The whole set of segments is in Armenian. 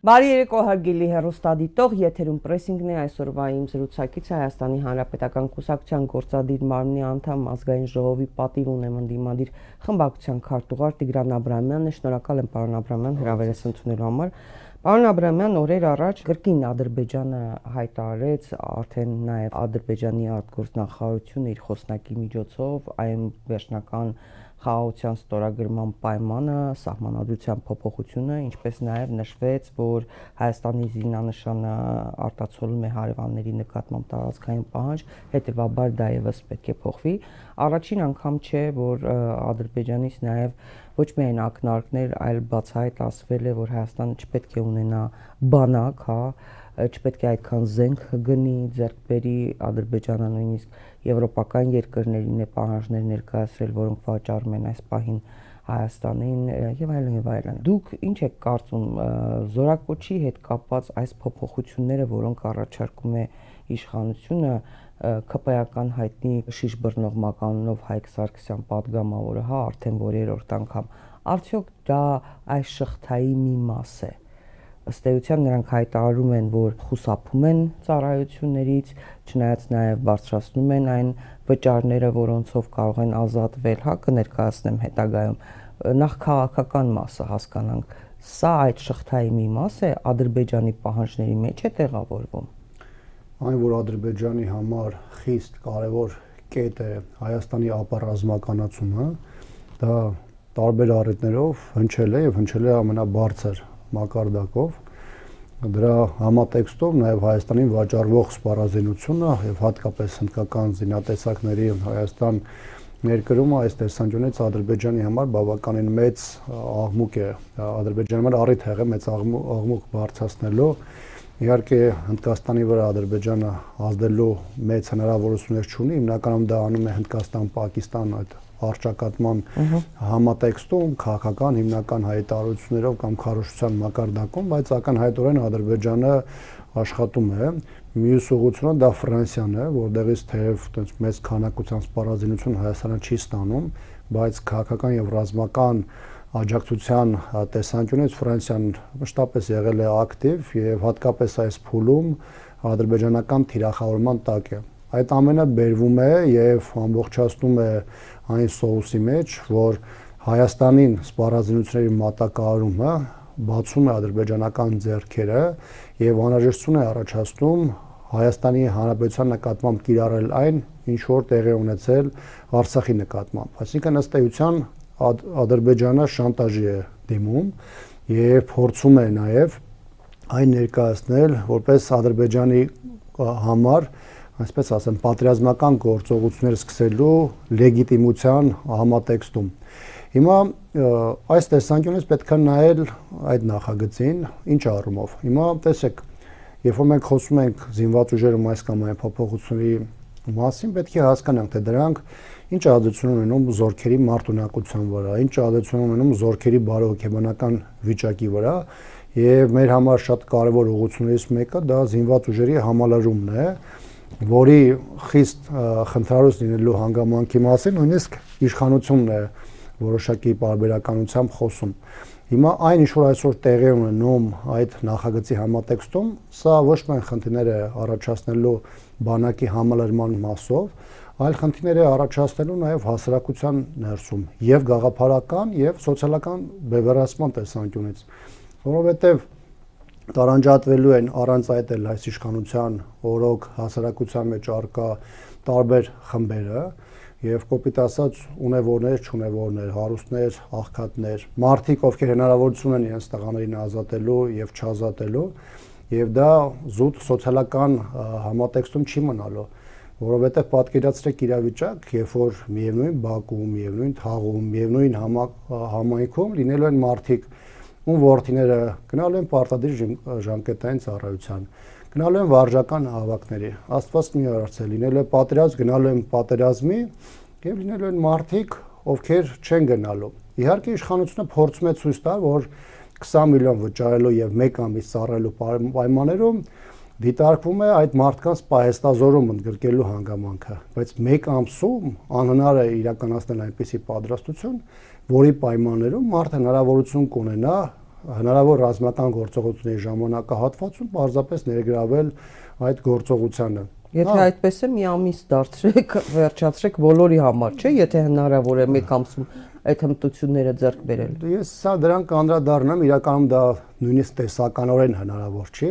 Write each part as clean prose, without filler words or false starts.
Բարի երեկո հարգելի հեռուստադիտող, եթերում պրեսինգն է, այսօրվա իմ զրուցակիցը Հայաստանի Հանրապետական Կուսակցության գործադիր մարմնի անդամ, ազգային ժողովի պատիվ ունեմ ընդդիմադիր խմբակցության քարտուղար Տիգրան Աբրահամյանն է, շնորհակալ եմ պարոն Աբրահամյան հրավերս ընդունելու համար։ Պարոն Աբրահամյան, օրեր առաջ կրկին Ադրբեջանը հայտարարեց, արդեն նաև Ադրբեջանի արտգործնախարարությունը իր խոսնակի միջոցով այն վերջնական խաղաղության ստորագրման պայմանը, սահմանադրության փոփոխությունը, ինչպես նաև նշվեց, որ Հայաստանի զինանշանը արտացոլում է հարևանների նկատմամբ տարածքային պահանջ, հետևաբար դա եւս պետք է փոխվի։ Առաջին անգամ չէ, որ Ադրբեջանից նաև ոչ միայն ակնարկներ, այլ բացահայտ ասվել է, որ Հայաստանը չպետք է ունենա բանակ, չպետք է այդքան զենք գնի, ձեռք բերի, Ադրբեջանը նույնիսկ եվրոպական երկրներին է պահանջներ ներկայացրել, որոնք վաճառում են այս պահին Հայաստանին եւ այլն եւ այլն։ Դուք ինչ եք կարծում զորակոչի հետ կապված այս փոփոխությունները, որոնք առաջարկում է իշխանությունը, ԿՊ-ական հայտնի շիշ բռնող մականունով Հայկ Սարգսյան պատգամավորը, արդեն որերորդ անգամ, արդյոք դա այս շղթայի մի մաս է։ Ըստ էության նրանք հայտարարում են, որ խուսափում են ծառայություններից, չնայած նաև բարձրացնում են այն վճարները, որոնցով կարող են ազատվել, կներկայացնեմ հետագայում, նախ քաղաքական մասը հասկանանք, սա այդ շղթայի մի մաս է, Ադրբեջանի պահանջների մեջ է տեղավորվում։ Այն, որ Ադրբեջանի համար խիստ կարևոր կետ է Հայաստանի ապառազմականացումը, դա տարբեր առիթներով հնչել է եւ հնչել է ամենաբարձր մակարդակով։ Դրա համատեքստով նաև Հայաստանին վաճառվող սպառազինությունը եւ հատկապես հնդկական զինատեսակների Հայաստան ներկրումը այս տեսանկյունից Ադրբեջանի համար բավականին մեծ աղմուկ է, Ադրբեջանի համար առիթ եղել մեծ աղմուկ բարձրացնելու։ Իհարկե Հնդկաստանի վրա Ադրբեջանը ազդելու մեծ հնարավորություններ չունի, հիմնականում դա անում է Հնդկաստան-Պակիստան այդ արճակատման համատեքստում, քաղաքական հիմնական հայտարարություններով կամ քարոզչության մակարդակում, բայց ակնհայտորեն Ադրբեջանը աշխատում է։ Մյուս ուղղությունը դա Ֆրանսիան է, որտեղից թեև մեծ քանակության սպառազինություն Հայաստանը չի ստանում, բայց քաղաքական եւ ռազմական աջակցության տեսանկյունից Ֆրանսիան մշտապես եղել է ակտիվ եւ հատկապես այս փուլում ադրբեջանական թիրախավորման տակ է։ Այդ ամենը բերվում է եւ ամբողջացնում է այն սոուսի մեջ, որ Հայաստանին սպառազինությունների մատակարարումը բացում է ադրբեջանական ձեռքերը եւ անհրաժեշտություն է առաջացնում Հայաստանի Հանրապետության նկատմամբ կիրառել այն, ինչ որ տեղի ունեցել Արցախի նկատմամբ։ Այսինքն ըստ էության Ադրբեջանը շանտաժի է դիմում եւ փորձում է նաեւ այն ներկայացնել որպես Ադրբեջանի համար, այսպես ասեմ, պատերազմական գործողություններ սկսելու լեգիտիմության համատեքստում։ Հիմա այս տեսանկյունից պետք է նայել այդ նախագծին ինչ առումով։ Հիմա տեսեք, երբ որ մենք խոսում ենք զինված ուժերում այս կամ այն փոփոխությունների մասին, պետք է հասկանանք, թե դրանք ինչ ազդեցություն ունենում զորքերի մարտունակության վրա, ինչ ազդեցություն ունենում զորքերի բարոյական վիճակի վրա, եւ մեր համար շատ կարեւոր ուղղություններից մեկը դա զինված ուժերի համալրումն է, որի խիստ խնդրալուց լինելու հանգամանքի մասին նույնիսկ իշխանությունն է որոշակի պարբերականությամբ խոսում։ Հիմա այն ինչ որ այսօր տեղի ունենում այդ նախագծի համատեքստում, սա ոչ միայն խնդիրներ է առաջացնելու բանակի համալրման մասով, այլ խնդիրներ է առաջացնելու նաև հասարակության ներսում եւ գաղափարական եւ սոցիալական բևեռացման տեսանկյունից, որովհետեւ տարանջատվելու են առանց այդ էլ այս իշխանության օրոք հասարակության մեջ արկա տարբեր խմբերը եւ կոպիտ ասած ունևորներ, չունևորներ, հարուստներ, աղքատներ, մարդիկ, ովքեր հնարավորություն են իրենց տղաներին ազատելու եւ չազատելու, եւ դա զուտ սոցիալական համատեքստում չի մնալու, որովհետեւ պատկերացրեք իրավիճակ, երբ որ միևնույն Բաքվում, միևնույն Թաղում, միևնույն համայնքում լինելու են մարդիկ, ում որդիները գնալու են պարտադիր ժամկետային ծառայության, գնալու են վարժական հավաքների, Աստված մի արարցել, լինելու է պատերազմ, գնալու են պատերազմի եւ լինելու են մարդիկ, ովքեր չեն գնալու։ Իհարկե իշխանությունը փորձում է ցույց տալ, որ 20 միլիոն վճարելու եւ 1 ամիս ծառայելու պայմաններում դիտարկվում է այդ մարդկանց պահեստազորում ընդգրկելու հանգամանքը, բայց 1 ամսում անհնար է իրականացնել այնպիսի պատրաստություն, որի պայմաններում մարդը հնարավորություն կունենա հնարավոր ռազմական գործողությունների ժամանակահատվածում պարզապես ներգրավել այդ գործողությանը։ Եթե այդպես է, մի ամիս դարձրեք, վերջացրեք բոլորի համար, չէ՞, եթե հնարավոր է մեկ ամսում այդ հմտությունները ձեռք բերել։ Ես սա դրան կանդրադառնամ, իրականում դա նույնիսկ տեսականորեն հնարավոր չի։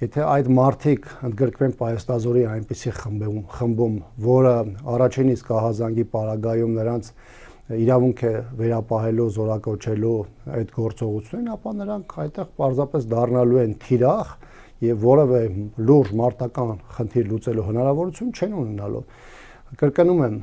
Եթե այդ մարդիկ ընդգրկվեն պայեստազորի այնպիսի խմբում, որը առաջին իսկ ահազանգի պարագայում նրանց իրավունք է վերապահելու, զորակոչելու այդ գործողությունին, ապա նրանք այդտեղ պարզապես դառնալու են թիրախ եւ որևէ լուրջ մարտական խնդիր լուծելու հնարավորություն չեն ունենալու։ Կրկնում եմ,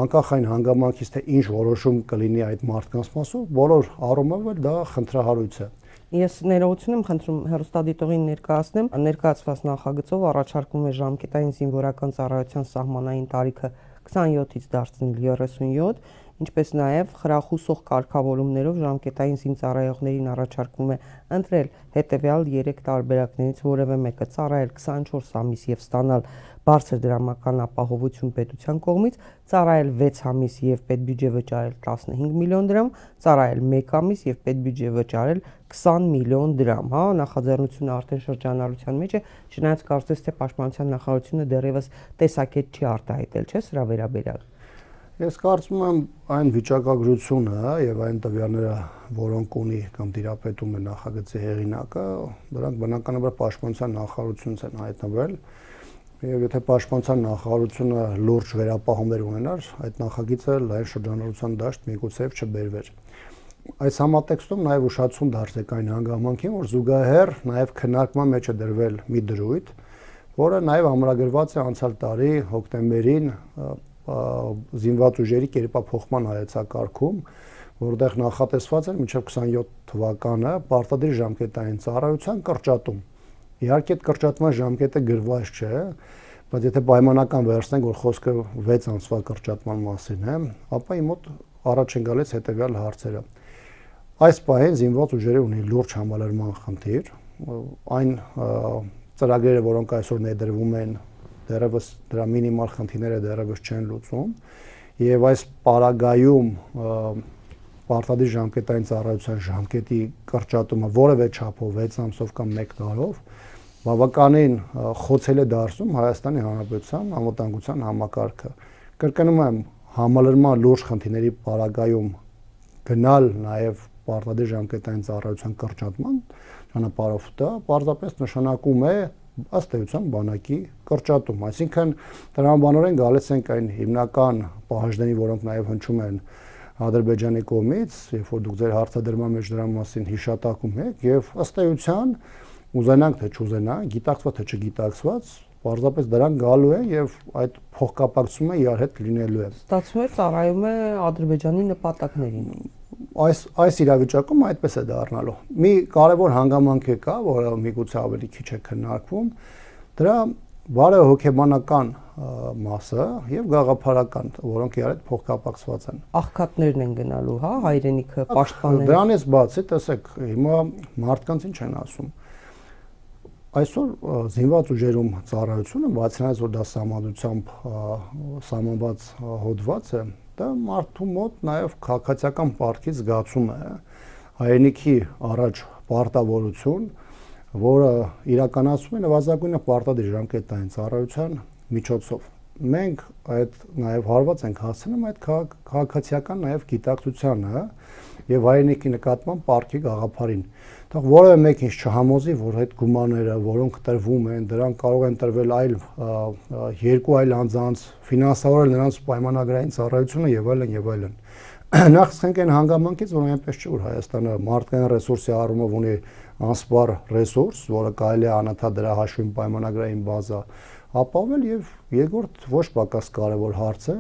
անկախ այն հանգամանքից, թե ինչ որոշում կլինի այդ մարդկանց մասով, բոլոր առումով դա խնդրահարույց է։ Ես ներողություն եմ խնդրում հեռուստադիտողին ներկայացնեմ, ներկայացված նախագծով առաջարկվում է ժամկետային զինվորական ծառայության սահմանային տարիքը 27-ից դարձնել 37, ինչպես նաև խրախուսող կարգավորումներով ժամկետային զինծառայողներին առաջարկվում է ընտրել հետևյալ 3 տարբերակներից որևէ մեկը՝ ծառայել 24 ամիս եւ ստանալ բարձր դրամական ապահովություն պետության կողմից, ծառայել 6 ամիս եւ պետբյուջե վճարել 15 միլիոն դրամ, ծառայել 1 ամիս եւ պետբյուջե վճարել 20 միլիոն դրամ, հա, նախաձեռնությունը արդեն շրջանառության մեջ է, չնայած կարծես թե Պաշտպանության նախարարությունը դեռևս տեսակետ չի արտահայտել, չէ՞, սրա վերաբերյալ։ Ես կարծում եմ այն վիճակագրությունը եւ այն տվյալները, որոնք ունի կամ տիրապետում է նախագծի հեղինակը, դրանք բնականաբար Պաշտպանության նախարարությունից են հայտնվել եւ եթե Պաշտպանության նախարարությունը լուրջ վերապահումներ ունենար, այդ նախագիծը լայն շրջանառության դաշտ միգուցե չբերվեր։ Այս համատեքստում նաեւ ուշադրություն դարձեք այն հանգամանքին, որ զուգահեռ նաեւ քննարկման մեջ է դրվել մի դրույթ, որը նաեւ ամրագրված է անցյալ տարի հոկտեմբերին զինված ուժերի կերպափոխման հայեցակարգում, որտեղ նախատեսված էր մինչև 27 թվականը պարտադիր ժամկետային ծառայության կրճատում։ Իհարկե այդ կրճատման ժամկետը գրված չէ, բայց եթե պայմանական վերցնենք, որ խոսքը 6 ամսվա կրճատման մասին է, ապա իմ մոտ առաջ են գալիս հետևյալ հարցերը։ Այս պահին զինված ուժերը ունի լուրջ համալրման խնդիր, այն ծրագրերը, որոնք այսօր ներդրվում են, դեռևս դրա մինիմալ խնդիրները դեռևս չեն լուծում եւ այս պարագայում պարտադիր ժամկետային ծառայության ժամկետի կրճատումը որևէ չափով 6 ամսով կամ 1 տարով բավականին խոցել է դարձում Հայաստանի Հանրապետության անվտանգության համակարգը։ Կրկնում եմ, համալրման լուրջ խնդիրների պարագայում գնալ նաեւ պարտադիր ժամկետային ծառայության կրճատման ճանապարհով դա պարզապես նշանակում է ըստ էության բանակի կրճատում, այսինքն տրամաբանորեն գալիս ենք այն հիմնական պահանջների, որոնք նաև հնչում են Ադրբեջանի կողմից, երբ որ դուք ձեր հարցադրման մեջ դրա մասին հիշատակում եք, եւ ըստ էության ուզենանք թե չուզենանք, գիտակցված թե չգիտակցված, պարզապես դրան գալու է եւ այդ փոխկապակցումը իրար հետ լինելու է։ Ստացվում է ծառայում է Ադրբեջանի նպատակներին։ Այս իրավիճակում այդպես է դառնալու։ Մի կարևոր հանգամանք է կա, որը միգուցե ավելի քիչ է քննարկվում, դրա բարեհոգեբանական մասը եւ գաղափարական, որոնք իրար հետ փոխկապակցված են։ Աղքատներն են գնալու, հա, հայրենիքը պաշտպանել։ Դրանից բացի, տեսեք, հիմա մարդկանց ինչ են ասում։ Այսօր զինված ուժերում ծառայությունը, բացի որ դա սահմանությամբ սահմանված հոդված է, դա մարդու մոտ նաև քաղաքացիական պարտքի զգացում է, հայրենիքի առաջ պարտավորություն, որը իրականացվում է նվազագույնը պարտադիր ժամկետային ծառայության միջոցով։ Մենք այդ նաև հարված ենք հասցնում այդ քաղաքացիական նաև գիտակցությանը եւ հայրենիքի նկատմամբ պարտքի գաղափարին։ Թող որևէ մեկ ինչ չհամոզի, որ այդ գումարները, որոնք տրվում են, դրանք կարող են տրվել այլ երկու այլ անձանց, ֆինանսավորել նրանց պայմանագրային ծառայությունը եւ այլն եւ այլն։ Նախ սկսենք այն հանգամանքից, որ այնպես չէ, որ Հայաստանը մարդկային ռեսուրսի առումով ունի անսպառ ռեսուրս, որը կարելի է անընդհատ դրա հաշվին պայմանագրային բազա ապավել եւ երկրորդ ոչ պակաս կարեւոր հարց է,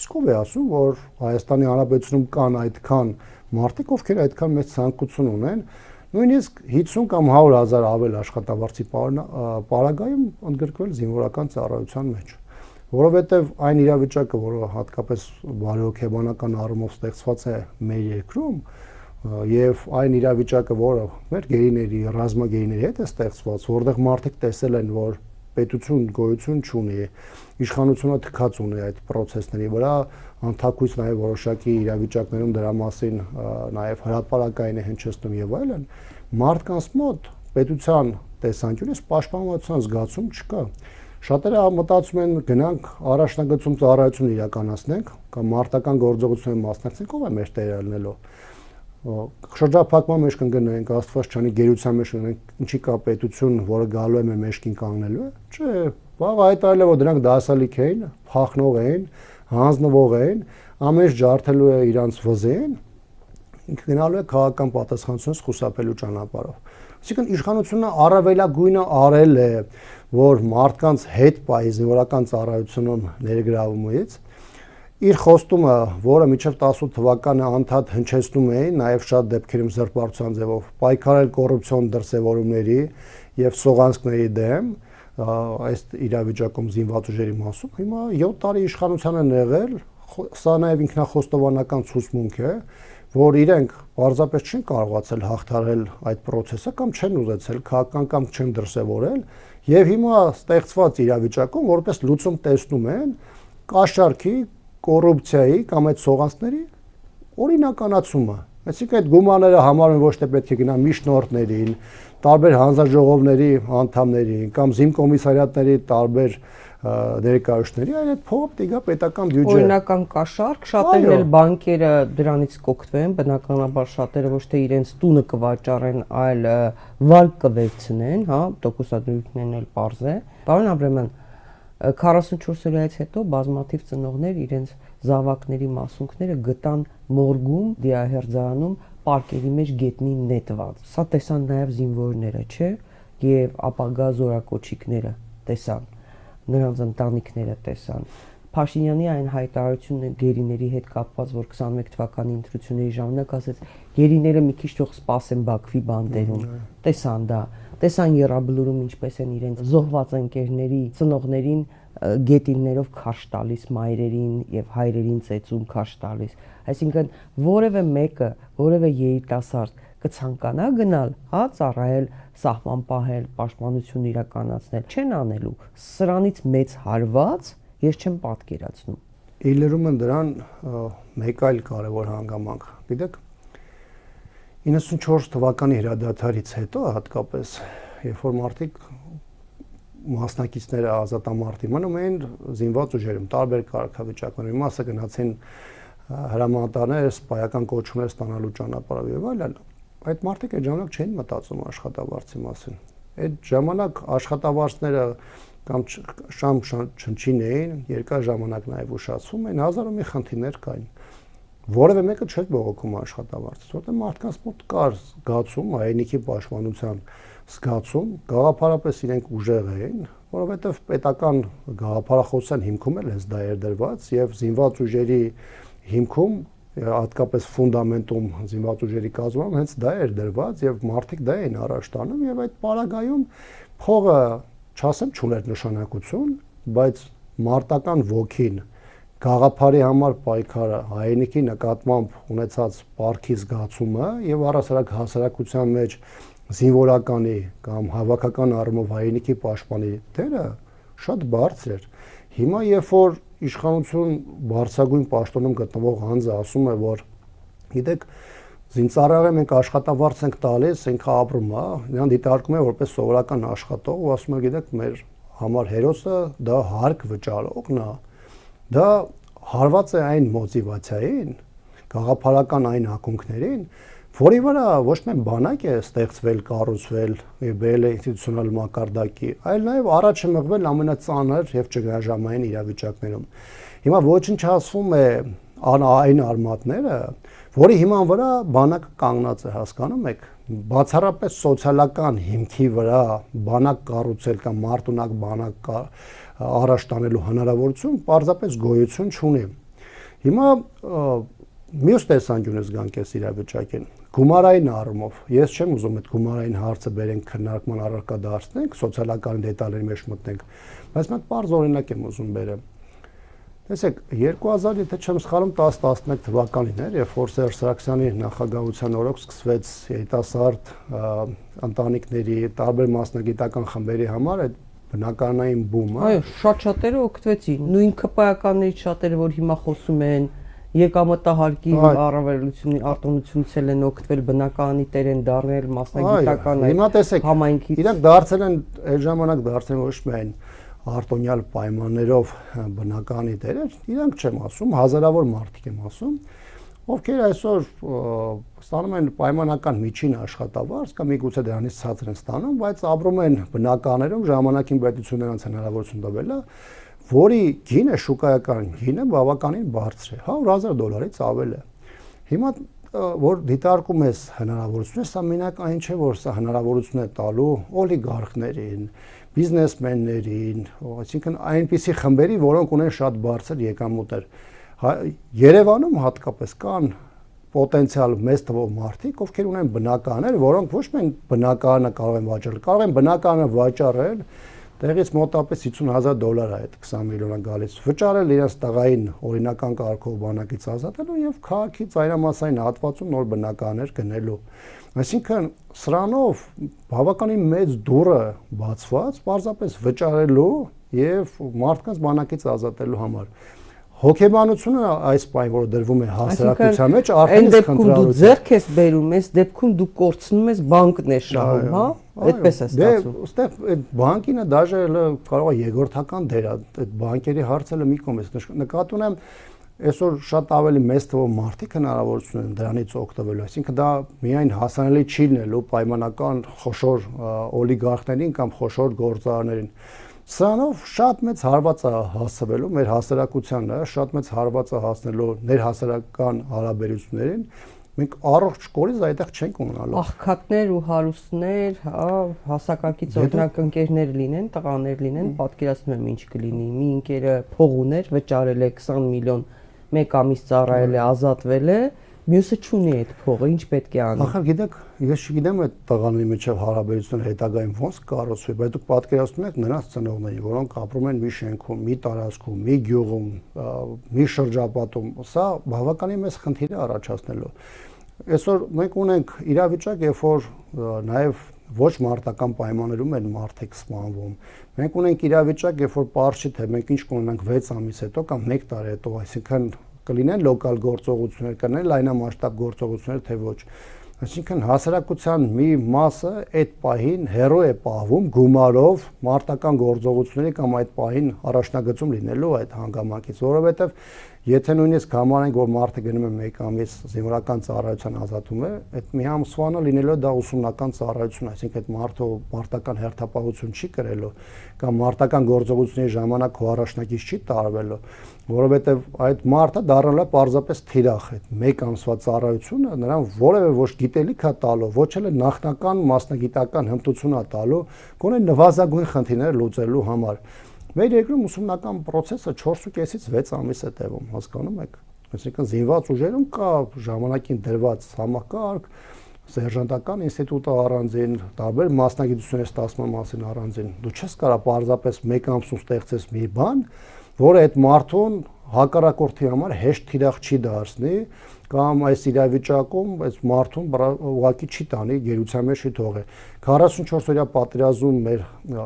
իսկ ով է ասում, որ Հայաստանի Հանրապետությունում կան այդքան մարդիկ, ովքեր այդքան մեծ ցանկություն ունեն, նույնիսկ 50 կամ 100,000 ավել աշխատավարձի պարագայում ընդգրկվել զինվորական ծառայության մեջ, որովհետև այն իրավիճակը, որը հատկապես բարեհոգեբանական առումով ստեղծված է մեր երկրում, եւ այն իրավիճակը, որը մեր գերիների, ռազմագերիների հետ է ստեղծված, որտեղ մարդիկ տեսել են, որ պետություն գոյություն չունի, իշխանությունը թքած ունի այդ process-ների վրա, անթակույց նաև որոշակի իրավիճակներում դրա մասին նաև հրապարակային է հնչեցնում եւ այլն, մարդկանց մոտ պետության տեսանկյունից պաշտպանվածության զգացում չկա։ Շատերը մտածում են գնանք առաջնագծում ծառայություն իրականացնենք կամ մարտական գործողությունների մասնակցենք, ով է մեր տերը ելնելու։ Շրջափակման մեջ կընկնենք, Աստված չանի գերության մեջ կընկնենք, ինչի կա պետություն, որը գալու է մեր մեջքին կանգնելու է։ Չէ, վաղ հայտարարել է, որ դրանք դասալիք էին, փախնող էին, հանձնվող էին, ամեն ինչ ջարդելու է իրանց վզին, ինքը գնալու է քաղաքական պատասխանատվությունից խուսափելու ճանապարհով։ Այսինքն իշխանությունը առավելագույնը արել է, որ մարդկանց հետ պահի զինվորական ծառայությունում ներգրավումից իր խոստումը, որը մինչև 18 թվականը անդադ հնչեցնում էին, նաև շատ դեպքերում զրպարտության ձևով պայքարել կոռուպցիոն դրսևորումների եւ սողանցքների դեմ, այս իրավիճակում զինված ուժերի մասում, հիմա 7 տարի իշխանության են եղել, սա նաև ինքնախոստովանական ցուցմունք է, որ իրենք պարզապես չեն կարողացել հաղթահարել այդ process-ը կամ չեն ուզեցել քաղաքական կամ չեն դրսևորել եւ հիմա ստեղծված իրավիճակում որպես լուծում տեսնում են կաշառքի, կոռուպցիայի կամ այդ սողանցների օրինականացումը։ Այսինքն այդ գումարները համարում ոչ թե պետք է գնա միջնորդներին, տարբեր հանձնաժողովների անդամներին կամ զինկոմիսարիատների տարբեր ներկայացների, այլ այդ փողը պետք է պետական բյուջե։ Օրինական կաշառք, շատերն էլ բանկերը դրանից կօգտվեն, բնականաբար շատերը ոչ թե իրենց տունը կվաճառեն, այլ վարկ կվերցնեն, հա, տոկոսադրույքներն էլ պարզ է։ Պարոն Աբրամյան, 44 օրից հետո բազմաթիվ ծնողներ իրենց զավակների մասունքները գտան մորգում, դիահերձանում, պարկերի մեջ գետնին նետված։ Սա տեսան նաև զինվորները, չէ՞, եւ ապագա զորակոչիկները տեսան, նրանց ընտանիքները տեսան։ Փաշինյանի այն հայտարարությունը գերիների հետ կապված, որ 21 թվականի ընտրությունների ժամանակ ասեց, գերիները մի քիչ թող սպասեն Բաքվի բանտերում։ Տեսան դա, տեսան Եռաբլուրում ինչպես են իրենց զոհված ընկերների ծնողներին գետիններով քաշ տալիս, մայրերին եւ հայրերին ծեծում քաշ տալիս։ Այսինքն որևէ մեկը, որևէ երիտասարդ կցանկանա գնալ, հա, ծառայել, սահման պահել, պաշտպանություն իրականացնել, չեն անելու։ Սրանից մեծ հարված ես չեմ պատկերացնում։ Իլերում են դրան մեկ այլ կարևոր հանգամանք։ Գիտեք, 94 թվականի հրադադարից հետո հատկապես, երբ որ մարդիկ մասնակիցները ազատամարտի մնում էին զինված ուժերում, տարբեր կարգավիճակներում, մասը գնացին հրամանատարներ, սպայական կոչումներ ստանալու ճանապարհով եւ այլն, այդ մարդիկ այդ ժամանակ չէին մտածում աշխատավարձի մասին։ Այդ ժամանակ աշխատավարձները կամ շամ չնչին էին, երկար ժամանակ նաև ուշացում էին, հազար ու մի խնդիրներ կային։ Որևէ մեկը չէր բողոքում աշխատավարձից, որտեղ մարդկանց մոտ կար զգացում, հայրենիքի պաշտպանության զգացում, գաղափարապես իրենք ուժեղ էին, որովհետև պետական գաղափարախոսության հիմքում էլ հենց դա էր դրված եւ զինված ուժերի հիմքում հատկապես ֆունդամենտում զինված ուժերի կազմում հենց դա էր դրված եւ մարդիկ դա էին առաջ տանում եւ այդ պարագայում փողը չասեմ չուներ նշանակություն, բայց մարտական ոգին, գաղափարի համար պայքարը, հայրենիքի նկատմամբ ունեցած պարտքի զգացումը եւ առասարակ հասարակության մեջ զինվորականի կամ հավաքական առումով հայրենիքի պաշտպանի դերը շատ բարձր էր։ Հիմա երբ որ իշխանություն բարձրագույն պաշտոնում գտնվող անձը ասում է, որ գիտեք, զինծառայողը մենք աշխատավարձ ենք տալիս, ինքը ապրում է, նրան դիտարկում է որպես սովորական աշխատող ու ասում է, գիտեք, մեր համար հերոսը դա հարկ վճարողն է, դա հարված է այն մոտիվացիային, գաղափարական այն ակունքներին, որի վրա ոչ միայն բանակ է ստեղծվել, կառուցվել եւ բերել է ինստիտուցիոնալ մակարդակի, այլ նաեւ առաջ է մղվել ամենածանր եւ ճգնաժամային իրավիճակներում։ Հիմա ոչնչացվում է այն արմատները, որի հիման վրա բանակը կանգնած է, հասկանում եք, բացառապես սոցիալական հիմքի վրա բանակ կառուցել կամ մարտունակ բանակ առաջ տանելու հնարավորություն պարզապես գոյություն չունի։ Հիմա մյուս տեսանկյունից գանք այս իրավիճակին, գումարային առումով, ես չեմ ուզում այդ գումարային հարցը բերենք քննարկման առարկա դարձնենք, սոցիալական դետալների մեջ մտնենք, բայց մենք պարզ օրինակ եմ ուզում բերեմ։ Տեսեք, 2000, եթե չեմ սխալվում, 10-11 թվականին էր, երբ որ Սերժ Սարգսյանի նախագահության օրոք սկսվեց երիտասարդ ընտանիքների, տարբեր մասնագիտական խմբերի համար այդ բնականային բումը։ Այո, շատ-շատերը օգտվեցին։ Նույն ԿՊԱ-ականներից շատերը, որ հիմա խոսում են, եկամտահարկի առավելությունի արտոնությունից են օգտվել, բնականի տեր են դառնել, մասնագիտական համայնքից։ Իրանք դարձել են այդ ժամանակ ոչ միայն արտոնյալ պայմաններով բնականի տերեր, իրանք չեմ ասում, հազարավոր մարդիկ եմ ասում, ովքեր այսօր ստանում են պայմանական միջին աշխատավարձ կամ միգուցե դրանից ցածր են ստանում, բայց ապրում են բնականերում, ժամանակին պետությունը նրանց հնարավորություն տվել է, որի գինը, շուկայական գինը բավականին բարձր է, $100,000-ից ավել է։ Հիմա որ դիտարկում ես հնարավորությունը, սա մենակ այն չէ, որ սա հնարավորություն է տալու օլիգարխներին, բիզնեսմեններին, այսինքն այնպիսի խմբերի, որոնք ունեն շատ բարձր եկամուտներ։ Երևանում հատկապես կան պոտենցիալ մեծ թվով մարդիկ, ովքեր ունեն բնականներ, որոնք ոչ միայն բնականը կարող են վաճառել, կարող են բնականը վաճառել, տեղից մոտապես $50,000 է այդ 20 միլիոնը գալիս, վճարել իրենց տղային օրինական կարգով բանակից ազատելու եւ քաղաքի ծայրամասային հատվածում նոր բնականներ գնելու։ Այսինքն սրանով բավականին մեծ դուռը բացված, պարզապես վճարելու եւ մարդկանց բանակից ազատելու համար։ Հոգեբանությունը այս պայն, որ դրվում է հասարակության մեջ, արդեն իսկ խնդրալու է։ Դու ձեռք ես բերում ես, դեպքում դու կորցնում ես բանկն է շահում, հա? Այդպես է ստացվում։ Դե, այստեղ այդ բանկինը դաժե կարող է երկրորդական դեր, այդ բանկերի հարցը մի կողմից նկատի ունեմ, այսօր շատ ավելի մեծ թվով մարդիկ հնարավորություն են դրանից օգտվելու, այսինքն դա միայն հասանելի չի լինելու պայմանական խոշոր օլիգարխներին կամ խոշոր գործարարներին։ Սրանով շատ մեծ հարված է հասցվելու մեր հասարակությանը, շատ մեծ հարված է հասնելու ներհասարական հարաբերություններին, մենք առողջ կորիզ այդտեղ չենք ունենալու։ Աղքատներ ու հարուստներ, հա, հասակակից օրինակ ընկերներ լինեն, տղաներ լինեն, պատկերացնում եմ ինչ կլինի։ Մի ընկերը փող ուներ, վճարել է 20 միլիոն, 1 ամիս ծառայել է, ազատվել է, մյուսը չունի այդ փողը, ինչ պետք է անի։ Ախր գիտեք, ես չգիտեմ այդ տղաների միջև հարաբերությունը հետագայում ոնց կառուցվի, բայց դուք պատկերացնում եք նրանց ծնողներին, որոնք ապրում են մի շենքում, մի տարածքում, մի գյուղում, մի շրջապատում, սա բավականին մեծ խնդիր է առաջացնելու։ Այսօր մենք ունենք իրավիճակ, երբ որ նաև ոչ մարտական պայմաններում են մարդիկ սպանվում։ Մենք ունենք իրավիճակ, երբ որ պարզ չի թե մենք ինչ կունենանք 6 ամիս հետո կամ 1 տարի հետո, այսինքն կլինեն լոկալ գործողություններ, կլինեն լայնամասշտաբ գործողություններ, թե ոչ։ Այսինքն հասարակության մի մասը այդ պահին հերո է պահվում գումարով մարտական գործողությունների կամ այդ պահին առաջնագծում լինելու այդ հանգամանքից, որովհետև եթե նույնիսկ համարենք, որ մարդը գնում է 1 ամիս զինվորական ծառայության ազատում է, այդ մի ամսվանը լինելու է դա ուսումնական ծառայություն, այսինքն այդ մարդը մարտական հերթապահություն չի կրելու կամ մարտական գործողությունների ժամանակ հո առաջնակից չի տարվելու, որովհետև այդ մարդը դառնալու է պարզապես թիրախ, այդ 1 ամսվա ծառայությունը նրան որևէ ոչ գիտելիք է տալու, ոչ էլ նախնական մասնագիտական հմտություն է տալու, գոնե նվազագույն խնդիրներ լուծելու համար։ Մեր երկրում ուսումնական process-ը 4.5-ից 6 ամիս է տևում, հասկանում եք։ Այսինքն զինված ուժերում կա ժամանակին դրված համակարգ, սերժանտական ինստիտուտը առանձին, տարբեր մասնագիտություններ ստացման մասին առանձին։ Դու չես կարող պարզապես 1 ամսում ստեղծես մի բան, որը այդ մարդուն հակառակորդի համար հեշտ թիրախ չի դարձնի կամ այս իրավիճակում այս մարդուն ուղղակի չի տանի գերության մեջ չի թողի 44 օրյա պատերազմում մեր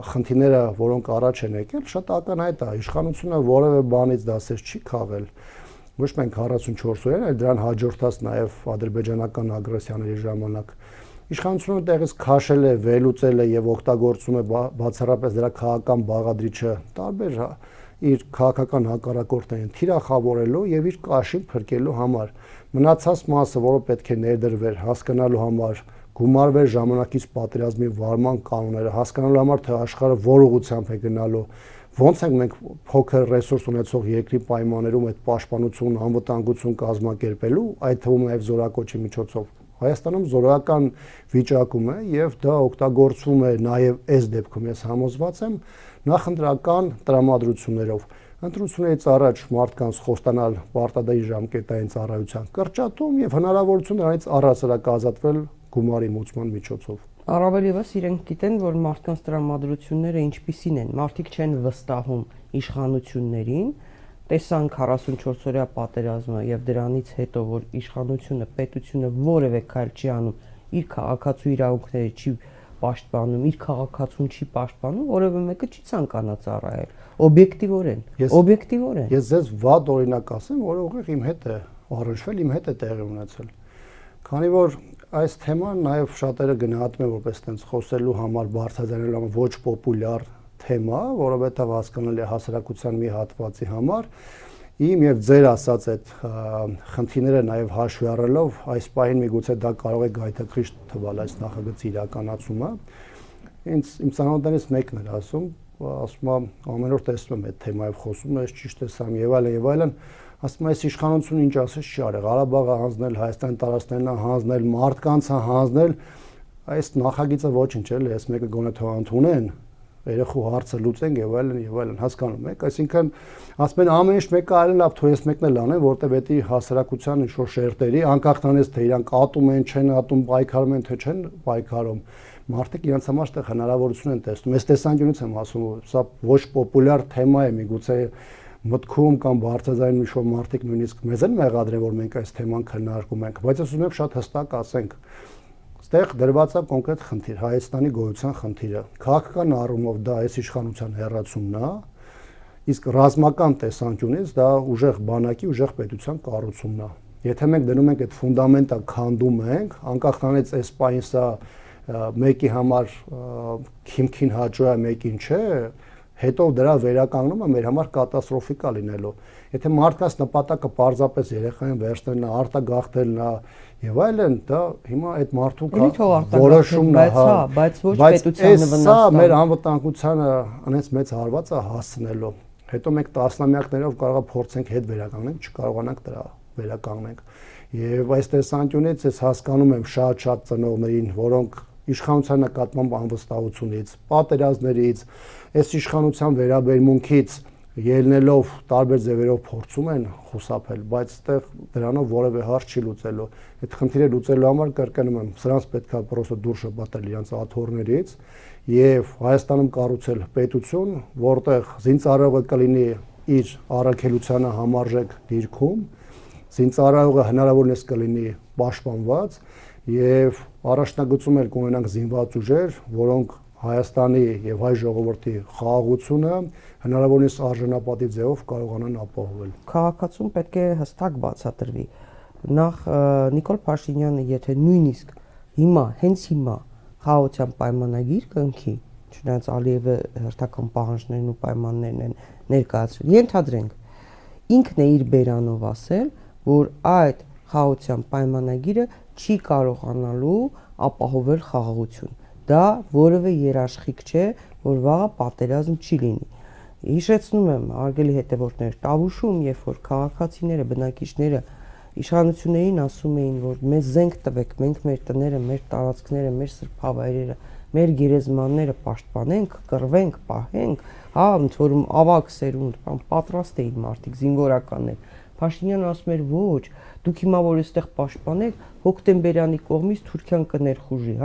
խնդիրները, որոնք առաջ են եկել, շատ ակնհայտ է, իշխանությունը որևէ բանից դասեր չի քաղել, ոչ միայն 44 օրյա, այլ դրան հաջորդած նաև ադրբեջանական ագրեսիաների ժամանակ իշխանությունը տեղից քաշել է, վերլուծել է եւ օգտագործում է բացառապես դրա քաղաքական բաղադրիչը տարբեր իր քաղաքական հակառակորդներին թիրախավորելու եւ իր կաշին փրկելու համար մնացած մասը, որը պետք է ներդրվեր հասկանալու համար, գումարվեր ժամանակից պատերազմի վարման կանոնները, հասկանալու համար թե աշխարհը որ ուղղությամբ է գնալու, ոնց ենք մենք փոքր ռեսուրս ունեցող երկրի պայմաններում այդ պաշտպանություն, անվտանգություն կազմակերպելու, այդ թվում նաև զորակոչի միջոցով։ Հայաստանում զորական վիճակում է եւ դա օգտագործվում է նաեւ այս դեպքում ես համոզված եմ նախընտրական տրամադրություններով ընտրություններից առաջ մարդկանց խոստանալ պարտադիր ժամկետային ծառայության կրճատում եւ հնարավորություն նրանից առհասարակ ազատվել գումարի մուծման միջոցով։ Առավել եւս իրենք գիտեն, որ մարդկանց տրամադրությունները ինչպիսին են, մարդիկ չեն վստահում իշխանություններին, տեսանք 44 օրյա պատերազմը եւ դրանից հետո որ իշխանությունը, պետությունը որևէ քայլ չի անում իր քաղաքացու իրավունքների չի պաշտպանում, իր քաղաքացուն չի պաշտպանում, որևէ մեկը չի ցանկանա ծառայել։ Օբյեկտիվորեն։ Ես ձեզ վատ օրինակ ասեմ, որը ուղիղ իմ հետ է առնչվել, իմ հետ է տեղի ունեցել։ Քանի որ այս թեման նաև շատերը գնահատում են որպես տենց խոսելու համար բարձրաձայնելու համար ոչ պոպուլյար թեմա, որովհետև հասկանալի է հասարակության մի հատվածի համար, իմ եւ ձեր ասած այդ խնդիրները նաև հաշվի առնելով այս պահին միգուցե դա կարող է գայթակղիչ թվալ այս նախագծի իրականացումը։ Իմ ծանոթներից մեկն էր ասում ամեն օր տեսնում եմ այդ թեմայով խոսում, ես ճիշտ եմ եւ այլն, ասում այս իշխանությունը ինչ ասես չի արել, Ղարաբաղը հանձնել, Հայաստանի տարածքներն հանձնել, մարդկանց հանձնել, այս նախագիծը ոչինչ էլ, ես մեկը գոնե թող ընդունեն, երեխու հարցը լուծենք եւ այլն, հասկանում եք, այսինքն ասում են ամեն ինչ մեկը արել լավ, թող ես մեկն էլ անեմ, որտեվ դա հասարակության ինչ-որ շերտերի, անկախ նրանից թե իրանք ատում են, չեն ատում, պայքարում են, թե չեն պայքարում, մարդիկ իրենց համար այդտեղ հնարավորություն են տեսնում։ Ես տեսանկյունից եմ ասում, սա ոչ պոպուլյար թեմա է, միգուցե մտքում կամ բարձրաձայնում ինչ-որ մարդիկ նույնիսկ մեզ են մեղադրել, որ մենք այս թեման քննարկում ենք, բայց ես ուզում եմ շատ հստակ ասենք, այստեղ դրված է կոնկրետ խնդիր, Հայաստանի գոյության խնդիրը։ Քաղաքական առումով դա այս իշխանության հեռացումն է, իսկ ռազմական տեսանկյունից դա ուժեղ բանակի, ուժեղ պետության կառուցումն է։ Եթե մենք դնում ենք այդ ֆունդամենտը քանդում ենք, անկախ նրանից այս պահին սա մեկի համար քիմքին հաջող է, մեկին չէ, հետո դրա վերականգնումը մեր համար կատաստրոֆիկ է լինելու։ Եթե մարդկանց նպատակը պարզապես երեխային վերցնելն է, արտագաղթելն է եւ այլն, դա հիմա այդ մարդու որոշումն է, բայց ոչ պետությանը վնասն է։ Սա մեր անվտանգությանը անենց մեծ հարված է հասցնելու։ Հետո մենք տասնամյակներով կարող է փորձենք հետ վերականգնենք, չկարողանանք դրա վերականգնենք։ Եվ այս տեսանկյունից ես հասկանում եմ շատ ծնողներին, որոնք իշխանության նկատմամբ անվստահությունից, պատերազմներից, այս իշխանության վերաբերմունքից ելնելով տարբեր ձևերով փորձում են խուսափել, բայց այդտեղ դրանով որևէ հարց չի լուծելու։ Այդ խնդիրը լուծելու համար կրկնում եմ, սրանց պետքա պրոստը դուրս շպատել իրենց աթոռներից եւ Հայաստանում կառուցել պետություն, որտեղ զինծառայողը կլինի իր առաքելությանը համարժեք դիրքում, զինծառայողը հնարավորինս կլինի պաշտպանված եւ առաջնագծում էլ կունենանք զինված ուժեր, որոնք Հայաստանի եւ հայ ժողովրդի խաղաղությունը հնարավորինս արժանապատիվ ձևով կարողանան ապահովել։ Քաղաքացուն պետք է հստակ բացատրվի։ Նախ Նիկոլ Փաշինյանը եթե նույնիսկ հենց հիմա խաղաղության պայմանագիր կնքի, չնայած Ալիևը հերթական պահանջներն ու պայմաններն են ներկայացրել, ենթադրենք, ինքն է իր բերանով ասել, որ այդ խաղաղության պայմանագիրը չի կարողանալու ապահովել խաղաղություն։ Դա որևէ երաշխիք չէ, որ վաղը պատերազմ չի լինի։ Հիշեցնում եմ, արգելի հետևորդներ, Տավուշում, երբ որ քաղաքացիները, բնակիչները իշխանություններին ասում էին, որ մեզ զենք տվեք, մենք մեր տները, մեր տարածքները, մեր սրբավայրերը, մեր գերեզմանները պաշտպանենք, կռվենք, պահենք, ընդ որում ավագ սերունդ, պատրաստ էին մարդիկ, զինվորականներ։ Փաշինյանը ասում էր ոչ, դուք հիմա որ այստեղ պաշտպանեք, հոկտեմբերյանի կողմից Թուրքիան կներխուժի,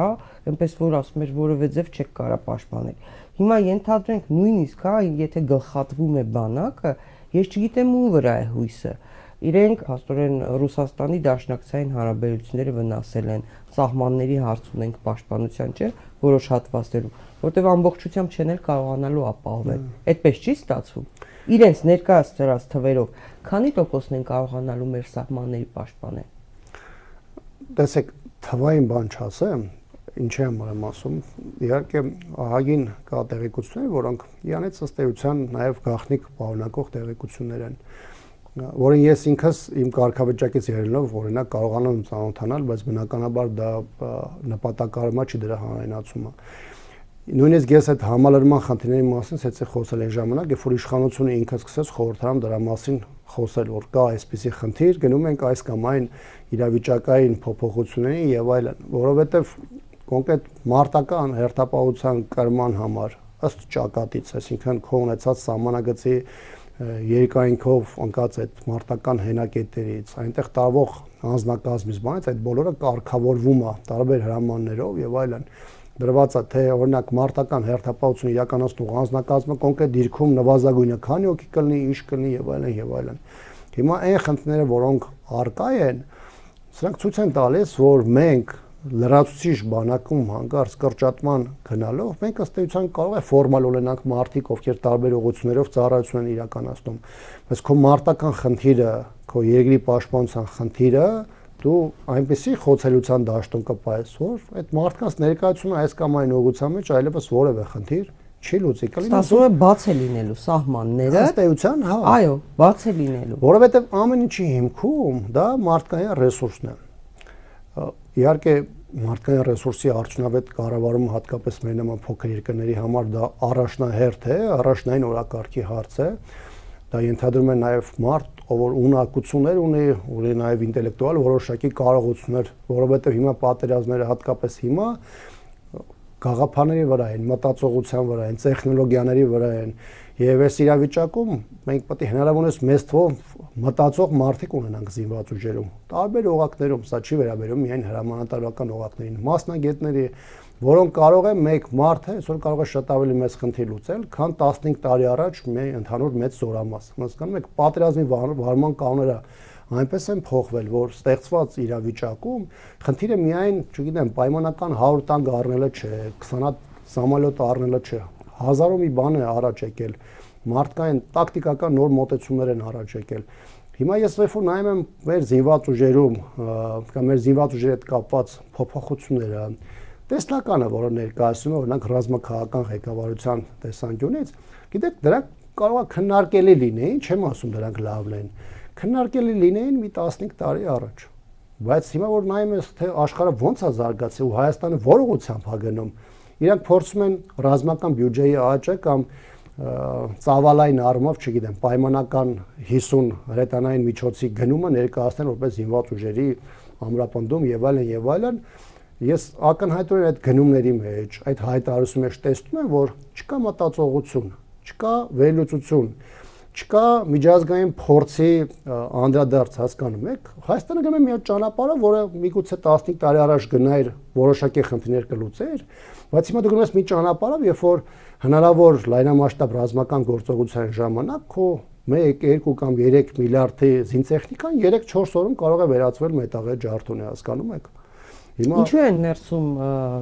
այնպես որ ասում էր որևէ ձև չեք կարա պաշտպանել։ Հիմա ենթադրենք նույնիսկ, եթե գլխատվում է բանակը, ես չգիտեմ ում վրա է հույսը։ Իրենք հաստորեն Ռուսաստանի Դաշնակցային հարաբերությունները վնասել են, սահմանների հարց ունենք պաշտպանության, չէ, որոշ հատվածներում, որտեղ ամբողջությամբ չեն էլ կարողանալու ապահովել։ Այդպես չի ստացվում։ Իրենց ներկայացրած թվերով քանի տոկոսն են կարողանալու մեր սահմանների պաշտպանել։ Տեսեք, թվային բան չասեմ, ինչի համար եմ ասում, իհարկե ահագին կա տեղեկություններ, որոնք իրանից ըստ էության նաև գաղտնիք պարունակող տեղեկություններ են, որին ես ինքս իմ կարգավիճակից ելնելով օրինակ կարողանում եմ ծանոթանալ, բայց բնականաբար դա նպատակարարմա չի դրա հանրայնացումը։ Նույնիսկ ես այդ համալրման խնդիրների մասին ցեցի խոսել այն ժամանակ, երբ որ իշխանությունը ինքը սկսեց խորհրդարանում դրա մասին խոսել, որ կա այսպիսի խնդիր, գնում ենք այս կամ այն իրավիճակային փոփոխությունների եւ այլն, որովհետեւ կոնկրետ մարտական հերթապահության կրման համար ըստ ճակատից, այսինքն քո ունեցած սահմանագծի երկայնքով ընկած այդ մարտական հենակետերից, այնտեղ տարվող անձնակազմից բանից այդ բոլորը կարգավորվում է տարբեր հրամաններով եւ այլն։ Դրված է թե օրինակ մարտական հերթապահություն իրականացնող անձնակազմը կոնկրետ դիրքում նվազագույնը քանի հոգի կլինի, ինչ կլինի եւ այլն եւ այլն։ Հիմա այն խնդիրները, որոնք առկա են, սրանք ցույց են տալիս, որ մենք լրացուցիչ բանակում հանգարց կրճատման գնալով մենք ըստ էության կարող է ֆորմալ օրինակ մարդիկ, ովքեր տարբեր ուղղություններով ծառայություն են իրականացնում, բայց քո մարտական խնդիրը, քո երկրի պաշտպանության խնդիրը դու այնպեսի խոցելիության դաշտում կպայես, որ այդ մարդկանց ներկայությունը այս կամ այն ուղղության մեջ այլևս որևէ խնդիր չի լուծի, կլինի ստացվում է բաց է լինելու սահմանները, ըստ էության, հա, այո, բաց է լինելու, որովհետև ամեն ինչի հիմքում դա մարդկային ռեսուրսն է։ Իհարկե մարդկային ռեսուրսի արդյունավետ կառավարումը հատկապես մեր նման փոքր երկրների համար դա առաջնահերթ է, առաջնային օրակարգի հարց է։ Դա ենթադրում է նաև մարդ, ով որ ունակություններ ունի նաև ինտելեկտուալ որոշակի կարողություններ, որովհետև հիմա պատերազմները հատկապես հիմա գաղափարների վրա են, մտածողության վրա են, տեխնոլոգիաների վրա են, եւ այս իրավիճակում մենք պետք է հնարավորինս մեծ թվով մտածող մարդիկ ունենանք զինված ուժերում, տարբեր օղակներում, սա չի վերաբերում միայն հրամանատարական օղակներին, մասնագետների, որոնք կարող է մեկ մարդը այսօր կարող է շատ ավելի մեծ խնդիր լուծել, քան 15 տարի առաջ մի ընդհանուր մեծ զորամաս։ Հասկանում եք, պատերազմի վարման կանոնները այնպես են փոխվել, որ ստեղծված իրավիճակում խնդիրը միայն, չգիտեմ, պայմանական 100 տանկ առնելը չէ, 20 հատ սամոլյոտ առնելը չէ, հազարով մի բան է առաջ եկել, մարդկային տակտիկական նոր մոտեցումներ են առաջ եկել։ Հիմա ես երբ նայում եմ մեր զինված ուժերում կամ մեր զինված ուժերի հետ կապված փոփոխությունները, տեսլականը, որը ներկայացնում է օրինակ ռազմաքաղաքական ղեկավարության տեսանկյունից, գիտեք, դրանք կարող է քննարկելի լինեին, չեմ ասում դրանք լավն են, քննարկելի լինեին մի 15 տարի առաջ, բայց հիմա որ նայում ես թե աշխարհը ոնց է զարգացել ու Հայաստանը որ ուղղությամբ է գնում, իրանք փորձում են ռազմական բյուջեի աճը կամ ծավալային առումով, չգիտեմ, պայմանական 50 հրետանային միջոցի գնումը ներկայացնել որպես զինված ուժերի ամրապնդում եւ այլն, ես ակնհայտորեն այդ գնումների մեջ, այդ հայտարարության մեջ տեսնում եմ, որ չկա մտածողություն, չկա վերլուծություն, չկա միջազգային փորձի անդրադարձ, հասկանում եք, Հայաստանը գնում է մի ճանապարհը, որը միգուցե 15 տարի առաջ գնայր որոշակի խնդիրներ կլուծեր, բայց հիմա դու գնում ես մի ճանապարհով, երբ որ հնարավոր լայնամասշտաբ ռազմական գործողության ժամանակ քո 1, 2 կամ 3 միլիարդի զինտեխնիկան 3-4 օրում կարող է վերածվել մետաղե ջարդունի, հասկանում եք։ Ինչու են ներսում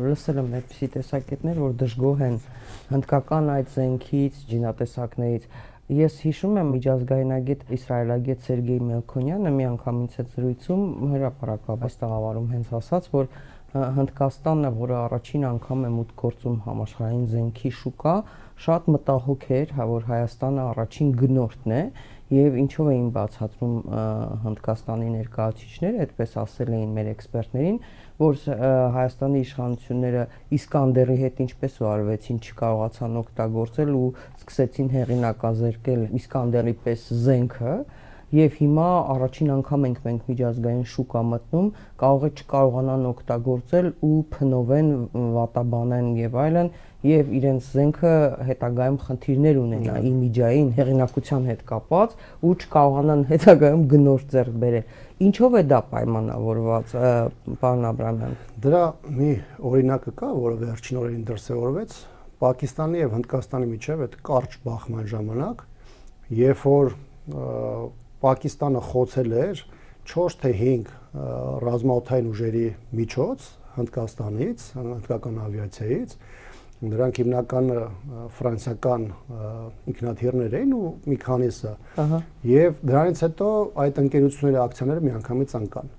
լսել եմ այդպիսի տեսակետներ, որ դժգոհ են հնդկական այդ զենքից, ջինատեսակներից։ Ես հիշում եմ միջազգայնագետ իսրայելագետ Սերգեյ Մելքոնյանը մի անգամից այդ զրույցում հրապարակաբար տաղավարում հենց ասաց, որ Հնդկաստանը, որը առաջին անգամ է մուտք գործում համաշխարհային զենքի շուկա, շատ մտահոգ էր, որ Հայաստանը առաջին գնորդն է եւ ինչով էին բացատրում Հնդկաստանի ներկայացուցիչները, այդպես ասել էին մեր էքսպերտներին, որ Հայաստանի իշխանությունները Իսկանդերի հետ ինչպես վարվեցին, չկարողացան օգտագործել ու սկսեցին հեղինակազերկել Իսկանդերի պես զենքը եւ հիմա առաջին անգամ ենք մենք միջազգային շուկա մտնում, կարող է չկարողանան օգտագործել ու փնովեն, վատաբանեն եւ այլն եւ իրենց զենքը հետագայում խնդիրներ ունենա իմիջային հեղինակության հետ կապված ու չկարողանան հետագայում գնորդ ձեռք բերել։ Ինչով է դա պայմանավորված, պարոն Աբրամյան։ Դրա մի օրինակը կա, որը վերջին օրերին դրսևորվեց Պակիստանի եւ Հնդկաստանի միջեւ այդ կարճ բախման ժամանակ, երբ որ Պակիստանը խոցել էր 4 թե 5 ռազմաօդային ուժերի միջոց Հնդկաստանից, հնդկական ավիացիայից, դրանք հիմնականը ֆրանսիական ինքնաթիռներ էին ու մի քանիսը, եւ դրանից հետո այդ ընկերությունների ակցիաները միանգամից անկան։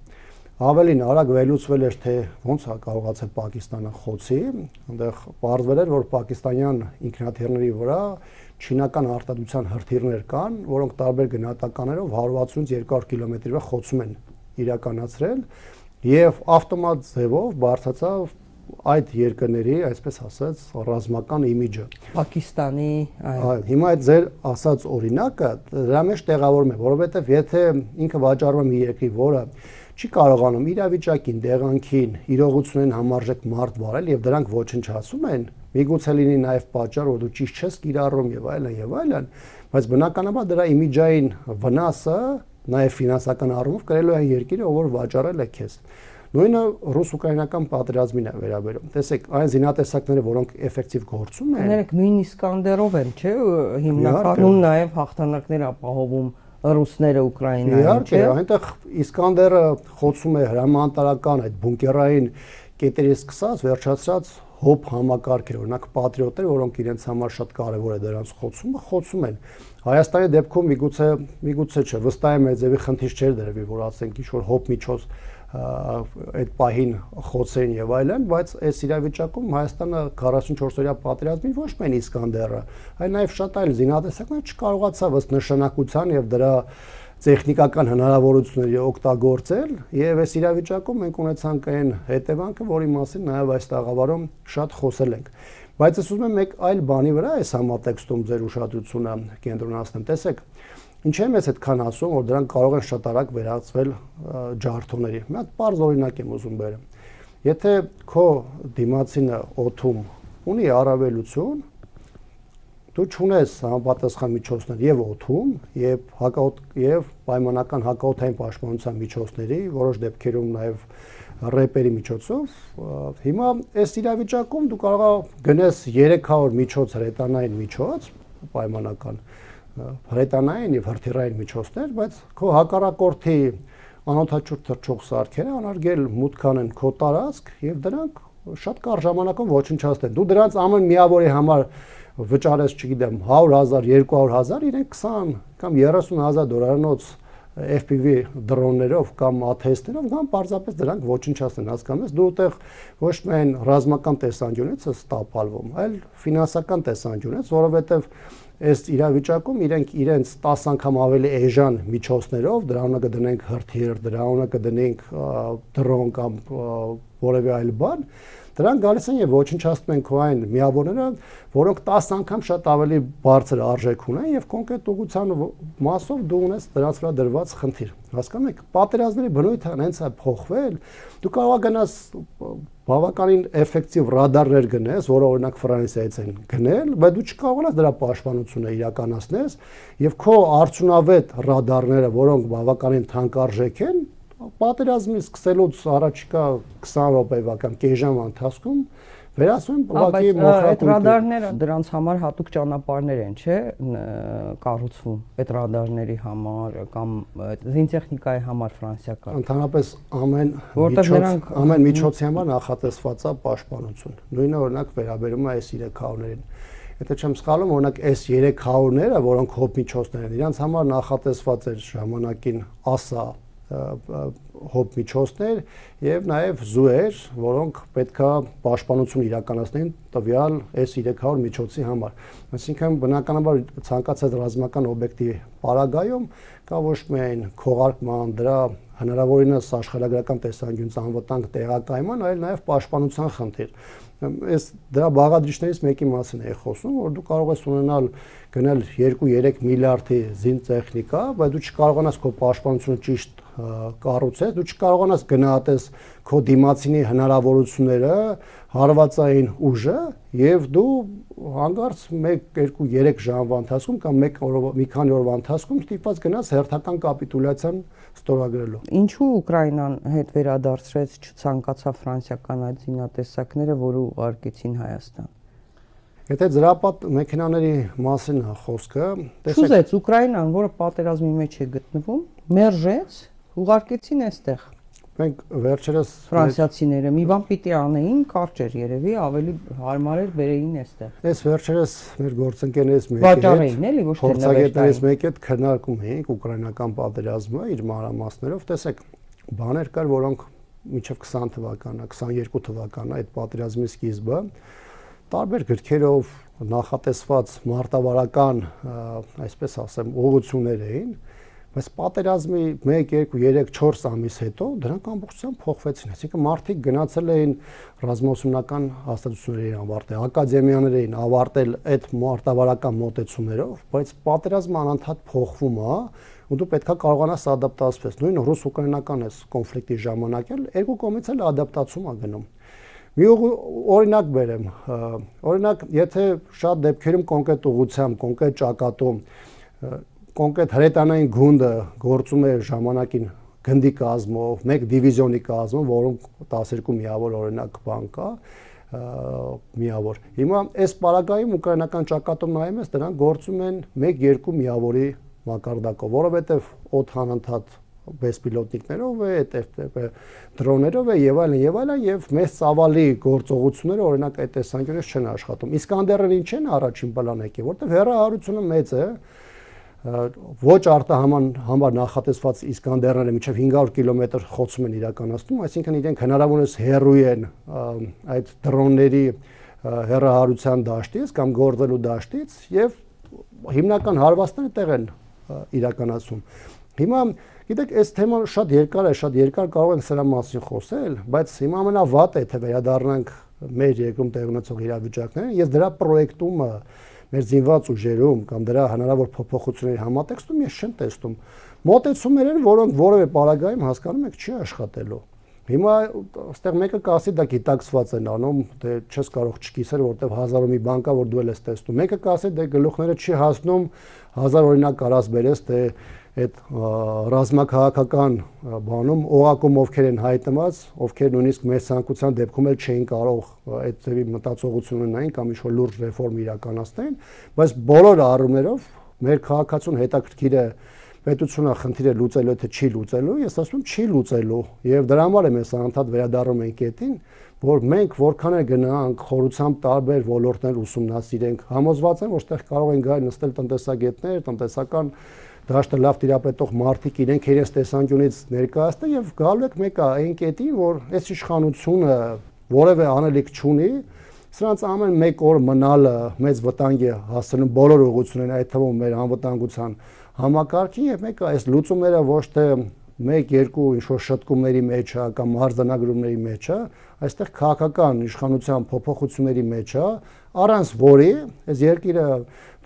Ավելին արագ վերլուծվել էր, թե ոնց է կարողացել Պակիստանը խոցի, այնտեղ պարզվել էր, որ պակիստանյան ինքնաթիռների վրա չինական արտադրության հրթիռներ կան, որոնք տարբեր գնահատականներով 160-ից 200 կիլոմետրի վրա խոցում են իրականացրել եւ ավտոմատ ձևով բարձրացավ այդ երկրների, այսպես ասած, ռազմական իմիջը։ Պակիստանի, այո, հիմա այդ ձեր ասած օրինակը դրա մեջ տեղավորվում է, որովհետեւ եթե ինքը վաճառում է մի երկրի, որը չի կարողանում իրավիճակին, դեղանքին, իրողություններին համարժեք մարդ վարել եւ դրանք ոչնչացում են, միգուցե լինի նաեւ պատճառ, որ դու ճիշտ չես կիրառում եւ այլն, բայց բնականաբար դրա իմիջային վնասը նաեւ ֆինանսական առումով կրելու է երկիրը, ով որ վաճառել է քեզ։ Նույնը ռուս-ուկրաինական պատերազմին է վերաբերում։ Տեսեք, այն զինատեսակները, որոնք էֆեկտիվ գործում են, ներեք նույն Իսկանդերով են, չէ՞, հիմնականում նաեւ հաղթանակներ ապահովում ռուսները Ուկրաինայում, չէ՞։ Իհարկե, այնտեղ Իսկանդերը խոցում է հրամանատարական այդ բունկերային կետերից սկսած վերջացած հոբ համակարգեր, օրինակ պատրիոտներ, որոնք իրենց համար շատ կարևոր է դրանց խոցում են։ Հայաստանի դեպքում միգուցե չէ, վստահ եմ այդ ձևի խնդիր չէր դրվի, որ ասենք ինչ-որ հոբ միջոց այդ պահին խոցեն եւ այլն, բայց այս իրավիճակում Հայաստանը 44-օրյա պատերազմին ոչ միայն Իսկանդերը, այլ նաեւ շատ այլ զինատեսակներ չկարողացավ ըստ նշանակության եւ դրա տեխնիկական հնարավորությունների օգտագործել եւ այս իրավիճակում մենք ունեցանք այն հետևանքը, որի մասին նաեւ այս տաղավարում շատ խոսել ենք։ Բայց ես ուզում եմ մեկ այլ բանի վրա այս համատեքստում ձեր ուշադրությունը կենտրոնացնեմ։ Տեսեք, ինչ եմ ես այդքան ասում, որ դրանք կարող են շատ արագ վերածվել ջարդոների։ Մի հատ պարզ օրինակ եմ ուզում բերեմ։ Եթե քո դիմացինը օդում ունի առավելություն, դու չունես համապատասխան միջոցներ եւ օդում, եւ պայմանական հակաօդային պաշտպանության միջոցների, որոշ դեպքերում նաեւ ռեպերի միջոցով, հիմա այս իրավիճակում դու կարող ես գնես 300 միջոց հրետանային միջոց, պայմանական հրետանային եւ հրթիռային միջոցներ, բայց քո հակառակորդի անօդաչու թռչող սարքերը անարգել մուտք անեն քո տարածք եւ դրանք շատ կարճ ժամանակում ոչնչացնեն։ Դու դրանց ամեն միավորի համար վճարես, չգիտեմ, 100,000, 200,000, իրենք 20 կամ 30,000 դոլարանոց FPV դրոններով կամ ATS-ներով կամ պարզապես դրանք ոչնչացնեն, հասկանում ես, դու այդտեղ ոչ միայն ռազմական տեսանկյունից ես տապալվում, այլ ֆինանսական տեսանկյունից, որովհետև այս իրավիճակում իրենց 10 անգամ ավելի էժան միջոցներով, դրա ունը կդնենք հրթիռ, դրա ունը կդնենք դրոն կամ որևէ այլ բան, դրանք գալիս են եւ ոչնչացնում են քո այն միավորները, որոնք 10 անգամ շատ ավելի բարձր արժեք ունեն եւ կոնկրետ ուղղության մասով դու ունես դրանց վրա դրված խնդիր։ Հասկանում եք, պատերազմների բնույթը հենց է փոխվել։ Դու կարող ես գնաս բավականին էֆեկտիվ ռադարներ գնես, որը օրինակ Ֆրանսիայից են գնել, բայց դու չկարողանաս դրա պաշտպանությունը իրականացնես եւ քո արդյունավետ ռադարները, որոնք բավականին թանկարժեք են, պատերազմի սկսելուց առաջիկա 20 րոպեվա կամ կես ժամվա ընթացքում վերածվում են ուղղակի մոխրակույտ։ Այդ ռադարները դրանց համար հատուկ ճանապարհներ են, չէ՞, կառուցվում այդ ռադարների համար կամ զինտեխնիկայի համար ֆրանսիական։ Ընդհանրապես ամեն միջոցի համար նախատեսված է պաշտպանություն։ Նույնը օրինակ վերաբերում է այս 300-ներին։ Եթե չեմ սխալվում, օրինակ այս 300-ները, որոնք հոբ միջոցներ են, իրանց համար նախատեսված էր ժամանակին ASA հոբ միջոցներ եւ նաեւ զուեր, որոնք պետքա պաշտպանություն իրականացնեն տվյալ S300 միջոցի համար։ Այսինքն բնականաբար ցանկացած ռազմական օբյեկտի պարագայում կա ոչ միայն քողարկման, դրա հնարավորինս աշխարհագրական տեսանկյունից անվտանգ տեղակայման, այլ նաեւ պաշտպանության խնդիր։ Այս դրա բաղադրիչներից մեկի մասին է խոսում, որ դու կարող ես ունենալ գնել 2-3 միլիարդի զինտեխնիկա, բայց դու չկարողանաս քո պաշտպանությունը ճիշտ կառուցես, դու չկարողանաս գնահատես քո դիմացինի հնարավորությունները, հարվածային ուժը եւ դու հանգարց 1-2-3 ժամվա ընթացքում կամ մի քանի օրվա ընթացքում ստիպված գնաս հերթական կապիտուլյացիան ստորագրելու։ Ինչու Ուկրաինան հետ վերադարձրեց չցանկացավ ֆրանսիական այդ զինատեսակները, որը ուղարկեցին Հայաստան։ Եթե ձրապատ մեքենաների մասին է խոսքը, տեսեք, շուզեց Ուկրաինան, որը պատերազմի մեջ է գտնվում, մերժեց, ուղարկեցին այստեղ։ Մենք վերջերս ֆրանսիացիները մի բան պիտի անեին, կարճ էր երևի, ավելի հարմար էր բերեին այստեղ։ Այս վերջերս մեր գործընկերներից մեկի հետ, փորձագետներից մեկի հետ քննարկում էինք ուկրաինական պատերազմը իր մանրամասներով, տեսեք, բաներ կար, որոնք մինչև 20 թվականը, 22 թվականը այդ պատերազմի սկիզբը տարբեր գրքերով նախատեսված մարտավարական, այսպես ասեմ, ուղղություններ էին, բայց պատերազմի 1, 2, 3, 4 ամիս հետո դրանք ամբողջությամբ փոխվեցին, այսինքն մարդիկ գնացել էին ռազմաուսումնական հաստատությունների ավարտել, ակադեմիաներ էին ավարտել այդ մարտավարական մոտեցումներով, բայց պատերազմը անընդհատ փոխվում է, ու դու պետքա կարողանաս ադապտացվես։ Նույն ռուս-ուկրաինական այս կոնֆլիկտի ժամանակ էլ երկու կողմից էլ ադապտացում է գնում։ Մի օրինակ բերեմ, օրինակ, եթե շատ դեպքերում կոնկրետ ուղղությամբ, կոնկրետ ճակատում, կոնկրետ հրետանային գունդը գործում է ժամանակին գնդի կազմով, 1 դիվիզիոնի կազմով, որոնք 12 միավոր օրինակ բան կա, միավոր։ Հիմա այս պարագայում ուկրաինական ճակատում նայում ես, դրանք գործում են 1-2 միավորի մակարդակով, որովհետև օդ անընդհատ բեսպիլոտնիկներով է, FPV դրոններով է եւ այլն եւ մեծ ծավալի գործողությունները օրինակ այդ տեսանկյունից չեն աշխատում։ Իսկանդերն ինչ են առաջին պլան եկել, որտեղ հեռահարությունը մեծ է, ոչ արտահանման նախատեսված Իսկանդերները մինչև 500 կիլոմետր խոցում են իրականացնում, այսինքն իրենք հնարավորինս հեռու են այդ դրոնների հեռահարության դաշտից կամ գործելու դաշտից եւ հիմնական հարվածները տեղ են իրականացում։ Հիմա գիտեք, այս թեման շատ երկար կարող ենք սրա մասին խոսել, բայց հիմա ամենավատը եթե վերադառնանք մեր երկրում տեղ ունեցող իրավիճակներին, ես դրա պրոյեկտումը մեր զինված ուժերում կամ դրա հնարավոր փոփոխությունների համատեքստում ես չեմ տեսնում։ Մոտեցումներ են, որոնք որևէ պարագայում հասկանում եք չի աշխատելու։ Հիմա այստեղ մեկը կասի դա գիտակցված են անում, դե չես կարող չկիսել, որտեվ 1000 մի բան կա, որ դու էլ ես տեսնում։ Մեկը կասի դե գլուխները չի հասնում, 1000 օրինակ կարած բերես, դե այդ ռազմաքաղաքական բանում օղակում ովքեր են հայտնված, ովքեր նույնիսկ մեր ցանկության դեպքում էլ չէին կարող այդ ձևի մտածողություն ունենային կամ ինչ-որ լուրջ ռեֆորմ իրականացնեն, բայց բոլոր առումներով մեր քաղաքացուն հետաքրքիր է պետությունը խնդիրը լուծելու թե չի լուծելու, ես ասում եմ չի լուծելու եւ դրա համար է մենք անդադ վերադառնում ենք այդին, որ մենք որքան է գնանք խորությամբ տարբեր ոլորտներ ուսումնասիրենք, համոզված եմ, որ այդտեղ կարող են գալ նստել տնտեսագետներ, տնտեսական դաշտը լավ տիրապետող մարդիկ իրենք իրենց տեսանկյունից ներկայացնել եւ գալու եք մեկը այն կետին, որ այս իշխանությունը որևէ անելիք չունի, սրանց ամեն մեկ օր մնալը մեծ վտանգ է հասցնում բոլոր ուղղություններին, այդ թվում մեր անվտանգության համակարգին եւ մեկը այս լուծումները ոչ թե 1-2 ինչ-որ շտկումների մեջ է կամ արձանագրումների մեջ է, այստեղ քաղաքական իշխանության փոփոխությունների մեջ է, առանց որի այս երկիրը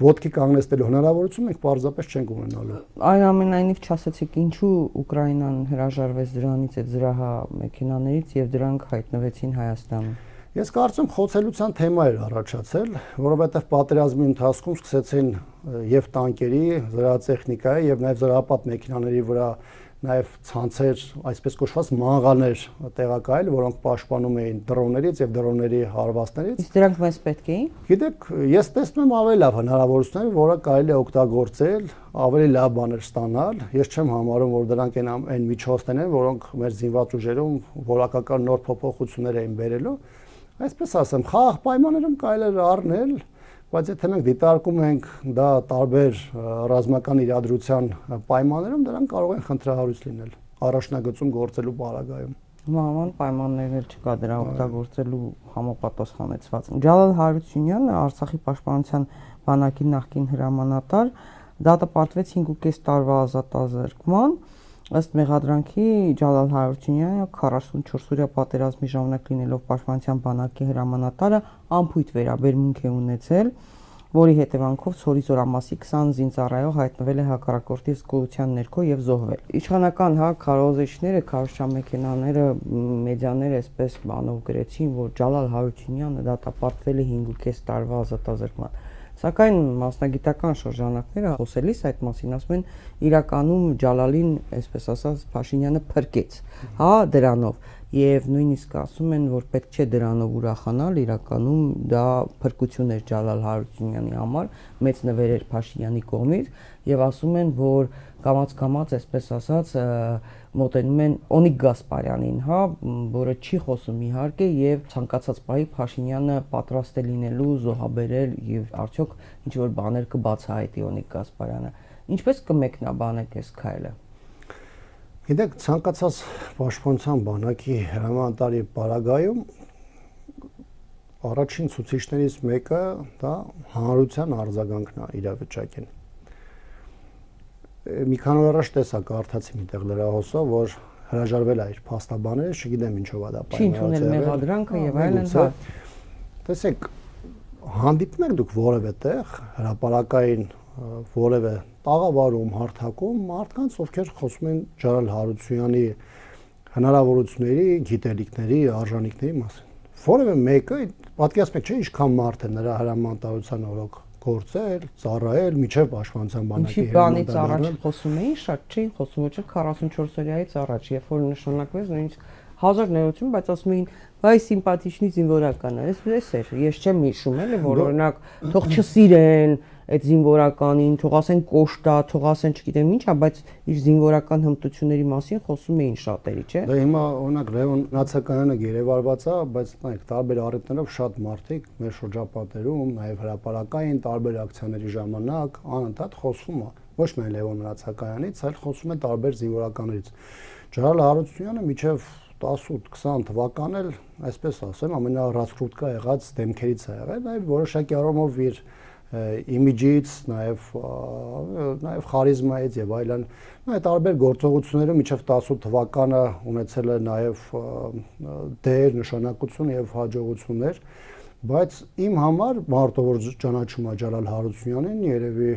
ոտքի կանգնեցնելու հնարավորություն մենք պարզապես չենք ունենալու։ Այնուամենայնիվ չասեցիք ինչու Ուկրաինան հրաժարվեց դրանից այդ զրահամեքենաներից եւ դրանք հայտնվեցին Հայաստանում։ Ես կարծում խոցելիության թեմա էր առաջացել, որովհետև պատերազմի ընթացքում սկսեցին եւ տանկերի, զրահատեխնիկայի եւ նաեւ զրահապատ մեքենաների վրա նաեւ ցանցեր, այսպես կոչված մաղաներ տեղակայել, որոնք պաշտպանում էին դրոններից եւ դրոնների հարվածներից։ Իսկ դրանք մեզ պետք էին։ Գիտեք, ես տեսնում եմ ավելի լավ հնարավորություններ, որը կարելի է օգտագործել, ավելի լավ բաներ ստանալ։ Ես չեմ համարում, որ դրանք այն միջոցներն են, որոնք մեր զինված ուժերում որակական նոր փոփոխություններ էին բերելու։ Այսպես ասեմ, խաղաղ պայմաններում կարելի է առնել, բայց եթե մենք դիտարկում ենք դա տարբեր ռազմական իրադրության պայմաններում, դրանք կարող են խնդրահարույց լինել առաջնագծում գործելու պարագայում։ Մանավանդ պայմաններն էլ չկա դրա օգտագործելու համապատասխանեցված։ Ջալալ Հարությունյանը, Արցախի պաշտպանության բանակի նախկին հրամանատար, դատը պարտվեց 5.5 տարվա ազատազրկման։ Ըստ մեղադրանքի Ջալալ Հարությունյանը 44-օրյա պատերազմի ժամանակ լինելով պաշտպանության բանակի հրամանատարը անփույթ վերաբերմունք է ունեցել, որի հետևանքով Ցորի զորամասի 20 զինծառայող հայտնվել է հակառակորդի զգոյության ներքո եւ զոհվել։ Իշխանական քարոզիչները, քարոզչամեքենաները, մեդիաները այսպես բանով գրեցին, որ Ջալալ Հարությունյանը դատապարտվել է 5.5 տարվա ազատազրկման։ Սակայն մասնագիտական շրջանակները խոսելիս այդ մասին ասում են իրականում Ջալալին, այսպես ասած, Փաշինյանը փրկեց, հա, դրանով եւ նույնիսկ ասում են, որ պետք չէ դրանով ուրախանալ, իրականում դա փրկություն էր Ջալալ Հարությունյանի համար, մեծ նվեր էր Փաշինյանի կողմից եւ ասում են, որ կամաց-կամաց, այսպես ասած, մոտենում են Օնիկ Գասպարյանին, հա, որը չի խոսում իհարկե եւ ցանկացած պահի Փաշինյանը պատրաստ է լինելու զոհաբերել եւ արդյոք ինչ որ բաներ կբացահայտի Օնիկ Գասպարյանը։ Ինչպես կմեկնաբանեք այս քայլը։ Գիտեք, ցանկացած պաշտպանության բանակի հրամանատարի պարագայում առաջին ցուցիչներից մեկը դա հանրության արձագանքն է իրավիճակին։ Մի քանի օր առաջ տեսա կարդացի միտեղ լրահոսով, որ հրաժարվել է իր փաստաբաները, չգիտեմ ինչով է դա պայմանավորվել։ Չի ընդունել մեղադրանքը եւ այլն, հա։ Տեսեք, հանդիպում եք դուք որևէ տեղ հրապարակային որևէ տաղավարում, հարթակում մարդկանց, ովքեր խոսում են Ջալալ Հարությունյանի հնարավորությունների, գիտելիքների, արժանինքների մասին։ Որևէ մեկը պատկերացնեք, չէ՞ ինչքան մարդ է նրա հրամանատարության օրոք գործել, ծառայել, միջև պաշտպանության բանակի հրամանատարը։ Ինչի բանից առաջ խոսում էին, շատ չէին խոսում, ոչ էլ 44 օրյայից առաջ, երբ որ նշանակվեց նույնիսկ 1000 ներություն, բայց ասում էին, «Բայ սիմպաթիչնի զինվորական է»։ Էս էր, ես չեմ հիշում էլի, որ օրինակ թող չսիրեն այդ զինվորականին, թող ասեն կոշտ է, թող ասեն չգիտեմ ինչա, բայց իր զինվորական հմտությունների մասին խոսում էին շատերի, չէ՞։ Դե հիմա օրինակ Լևոն Նացականյանը գերեվարված է, բայց նայեք, տարբեր առիթներով շատ մարդիկ մեր շրջապատերում, նաև հրապարակային տարբեր ակցիաների ժամանակ անընդհատ խոսում է ոչ միայն Լևոն Նացականյանից, այլ խոսում է տարբեր զինվորականներից։ Ջարալ Հարությունյանը մինչև 18-20 թվական էլ, այսպես ասեմ, ամենառասկրուտկա եղած դեմքերից է եղել, նաև որոշակի առումով իր իմիջից, նաև խարիզմայից եւ այլն, նա տարբեր գործողություններում մինչև 18 թվականը ունեցել է նաև դեր, նշանակություն եւ հաջողություններ, բայց իմ համար մարդը որ ճանաչում է Ջալալ Հարությունյանին երևի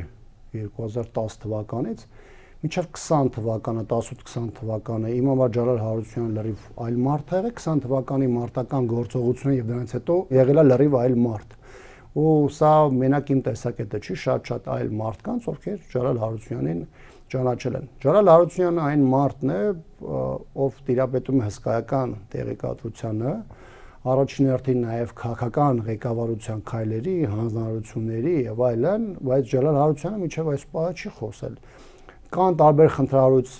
2010 թվականից մինչև 20 թվականը, 18-20 թվականը իմ համար Ջալալ Հարությունյանը լրիվ այլ մարդ է եղել, 20 թվականի մարտական գործողությունը եւ դրանից հետո եղել է լրիվ այլ մարդ։ Ու սա մենակ իմ տեսակետը չի, շատ այլ մարդկանց, ովքեր Ջալալ Հարությունյանին ճանաչել են։ Ջալալ Հարությունյանը այն մարդն է, ով տիրապետում է հսկայական տեղեկատվությանը, առաջին հերթին նաև քաղաքական ղեկավարության քայլերի, հանձնարարությունների եւ այլն, բայց Ջալալ Հարությունյանը մինչև այս պահը չի խոսել։ Կան տարբեր խնդրահարույց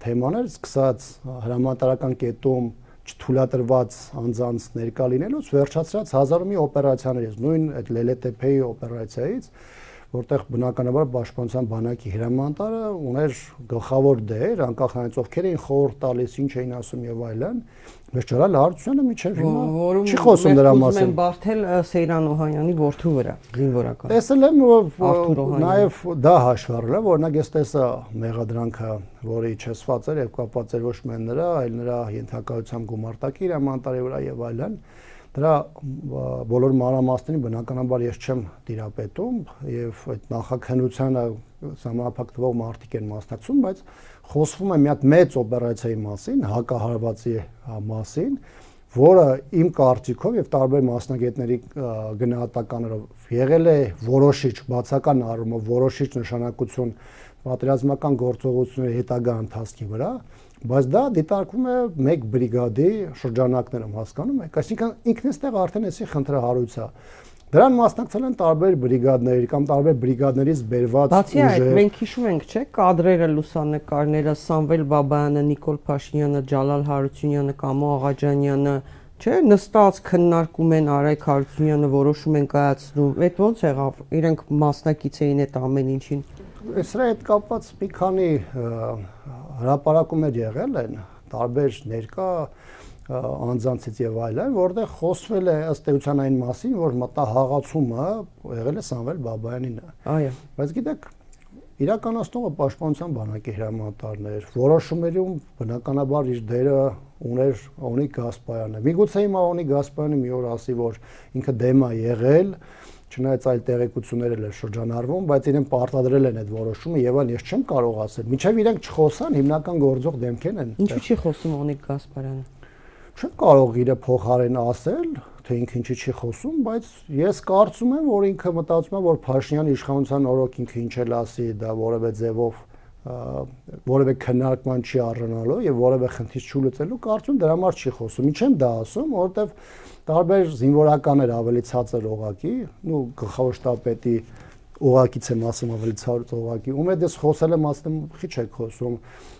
թեմաներ, սկսած հրամանատարական կետում չթույլատրված անձանց ներկա լինելուց վերջացրած հազարու մի օպերացիաներից, նույն այդ Լելետեփեի օպերացիայից, որտեղ բնականաբար պաշտպանության բանակի հրամանատարը ուներ գլխավոր դեր, անկախ նրանից ովքեր էին խորհուրդ տալիս, ինչ էին ասում եւ այլն, բայց Ջալալ Հարությունյանը միջև հիմա չի խոսում դրա մասին։ Որում Բարթել Սեյրան Օհանյանի որդու վրա զինվորական։ Տեսել եմ նաեւ դա հաշվառել եմ, օրինակ ես տեսա մեղադրանքը, որը իջեցված էր եւ կապված էր ոչ միայն նրա, այլ նրա ենթակայությամբ գումարտակի հրամանատարի վրա եւ այլն։ Դրա բոլոր մանրամասներին բնականաբար ես չեմ տիրապետում եւ այդ նախաքննությանը համապարփակ թվող մարդիկ են մասնակցում, բայց խոսվում է մի հատ մեծ օպերացիայի մասին, հակահարվածի մասին, որը իմ կարծիքով եւ տարբեր մասնագետների գնահատականներով եղել է որոշիչ, բացական առումով որոշիչ նշանակություն պատերազմական գործողությունների հետագա ընթացքի վրա, բայց դա դիտարկվում է մեկ բրիգադի շրջանակներում, հասկանում եք, այսինքն ինքն էստեղ արդեն էսի խնդրահարույց է։ Դրան մասնակցել են տարբեր բրիգադներ կամ տարբեր բրիգադներից բերված ուժեր։ Բացի այդ, մենք հիշում ենք, չէ՞, կադրերը, լուսանկարները, Սամվել Բաբայանը, Նիկոլ Փաշինյանը, Ջալալ Հարությունյանը, Կամո Աղաջանյանը, չէ՞, նստած քննարկում են, Արայք Հարությունյանը որոշում են կայացնում։ Այդ ո՞նց եղավ։ Իրենք մասնակից էին այդ ամեն ինչին։ Սրա հետ կապված մի քանի հրապարակումներ եղել են, տարբեր ներկա անձանցից եւ այլն, որտեղ խոսվել է ըստ էության այն մասին, որ մտահաղացումը եղել է Սամվել Բաբայանին։ Այո։ Բայց գիտեք, իրականացնողը պաշտպանության բանակի հրամանատարն էր, որոշումներում բնականաբար իր դերը ուներ Օնիկ Գասպարյանը։ Միգուցե հիմա Օնիկ Գասպարյանը մի օր ասի, որ ինքը դեմ է եղել, չնայած այլ տեղեկություններ էլ շրջանառվում, բայց իրեն պարտադրել են այդ որոշումը եւ այլն, ես չեմ կարող ասել։ Մինչեւ իրենք չխոսան, հիմնական գործող դեմքերն են։ Ինչու՞ չի խոսում Օնիկ Գասպարյանը։ Չեմ կարող իր փոխարեն ասել, թե ինքը ինչի չի խոսում, բայց ես կարծում եմ, որ ինքը մտածում է, որ Փաշինյանի իշխանության օրոք ինքը ինչ էլ ասի, դա որևէ ձևով որևէ քննարկման չի առնալու եւ որևէ խնդիր չլուծելու, կարծում դրա համար չի խոսում։ Ինչեմ դա ասում, որովհետեւ տարբեր զինվորականներ ավելի ցածր օղակի, ու գլխավոր շտաբպետի օղակից եմ ասում ավելի ցածր օղակի, ում հետ ես խոսել եմ, ասում խի չեք խոսում,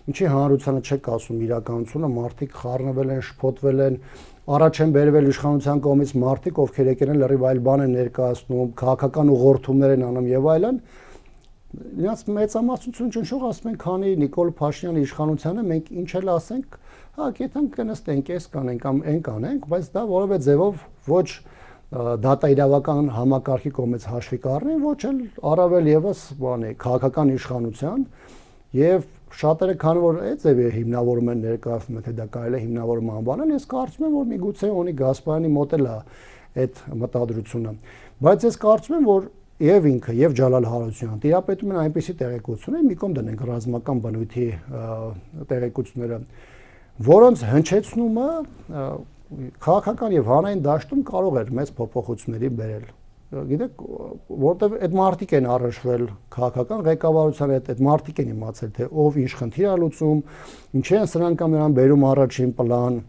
ինչի հանրությանը չեք ասում իրականությունը, մարդիկ խառնվել են, շփոթվել են, առաջ են բերվել իշխանության կողմից մարդիկ, ովքեր եկել են լրիվ այլ բան են ներկայացնում, քաղաքական ուղղորդումներ են անում եւ այլն։ Նրանց մեծամասնություն ճնշող ասում են, քանի Նիկոլ Փաշինյանի իշխանությանը մենք ինչ էլ ասենք, հա, կեթանք կնստենք, էս կանենք կամ այն կանենք, բայց դա որևէ ձևով ոչ դատա իրավական համակարգի կողմից հաշվի կառնի, ոչ էլ առավել եւս բանի քաղաքական իշխանության եւ շատերը քանի որ այդ ձևի հիմնավորում են ներկայացնում, թե դա կարելի է հիմնավորում անվանել, ես կարծում եմ, որ միգուցե Օնիկ Գասպարյանի մոտ էլ է այդ մտադրությունը, բայց ես կարծում եմ, որ եւ ինքը եւ Ջալալ Հարությունյանը տիրապետում են այնպիսի տեղեկություններ, մի կողմ դնենք ռազմական բնույթի տեղեկությունները, որոնց հնչեցնումը քաղաքական եւ հանրային դաշտում կարող էր մեծ փոփոխությունների բերել։ Գիտեք, որտեւ այդ մարդիկ են առնչվել քաղաքական ղեկավարության հետ, այդ մարդիկ են իմացել, թե ով ինչ խնդիր է լուծում, ինչ են սրանք կամ նրան բերում առաջին պլան,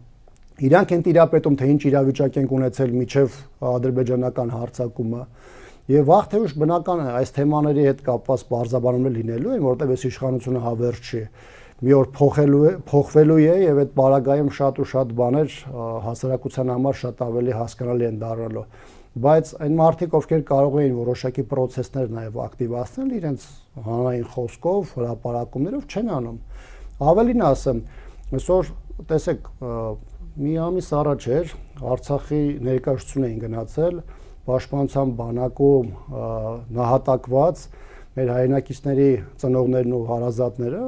Իրանք են տիրապետում, թե ինչ իրավիճակ են ունեցել միջև ադրբեջանական հարձակումը, եւ վաղ թե ուշ բնական է այս թեմաների հետ կապված բարձրաբանումներ լինելու են, որտեղ այս իշխանությունը հավերժ չի։ Մի օր փոխվելու է եւ այդ բարագայում շատ ու շատ բաներ հասարակության համար շատ ավելի հասկանալի են դառնալու։ Բայց այն մարդիկ, ովքեր կարող էին որոշակի process-ներ նաեւ ակտիվացնել իրենց հանրային խոսքով, հրապարակումներով չեն անում։ Ավելին ասեմ, այսօր տեսեք, մի ամիս առաջ էր Արցախի ներկայացություն էին գնացել Պաշտպանության բանակում նահատակված մեր հայրենակիցների ծնողներն ու հարազատները,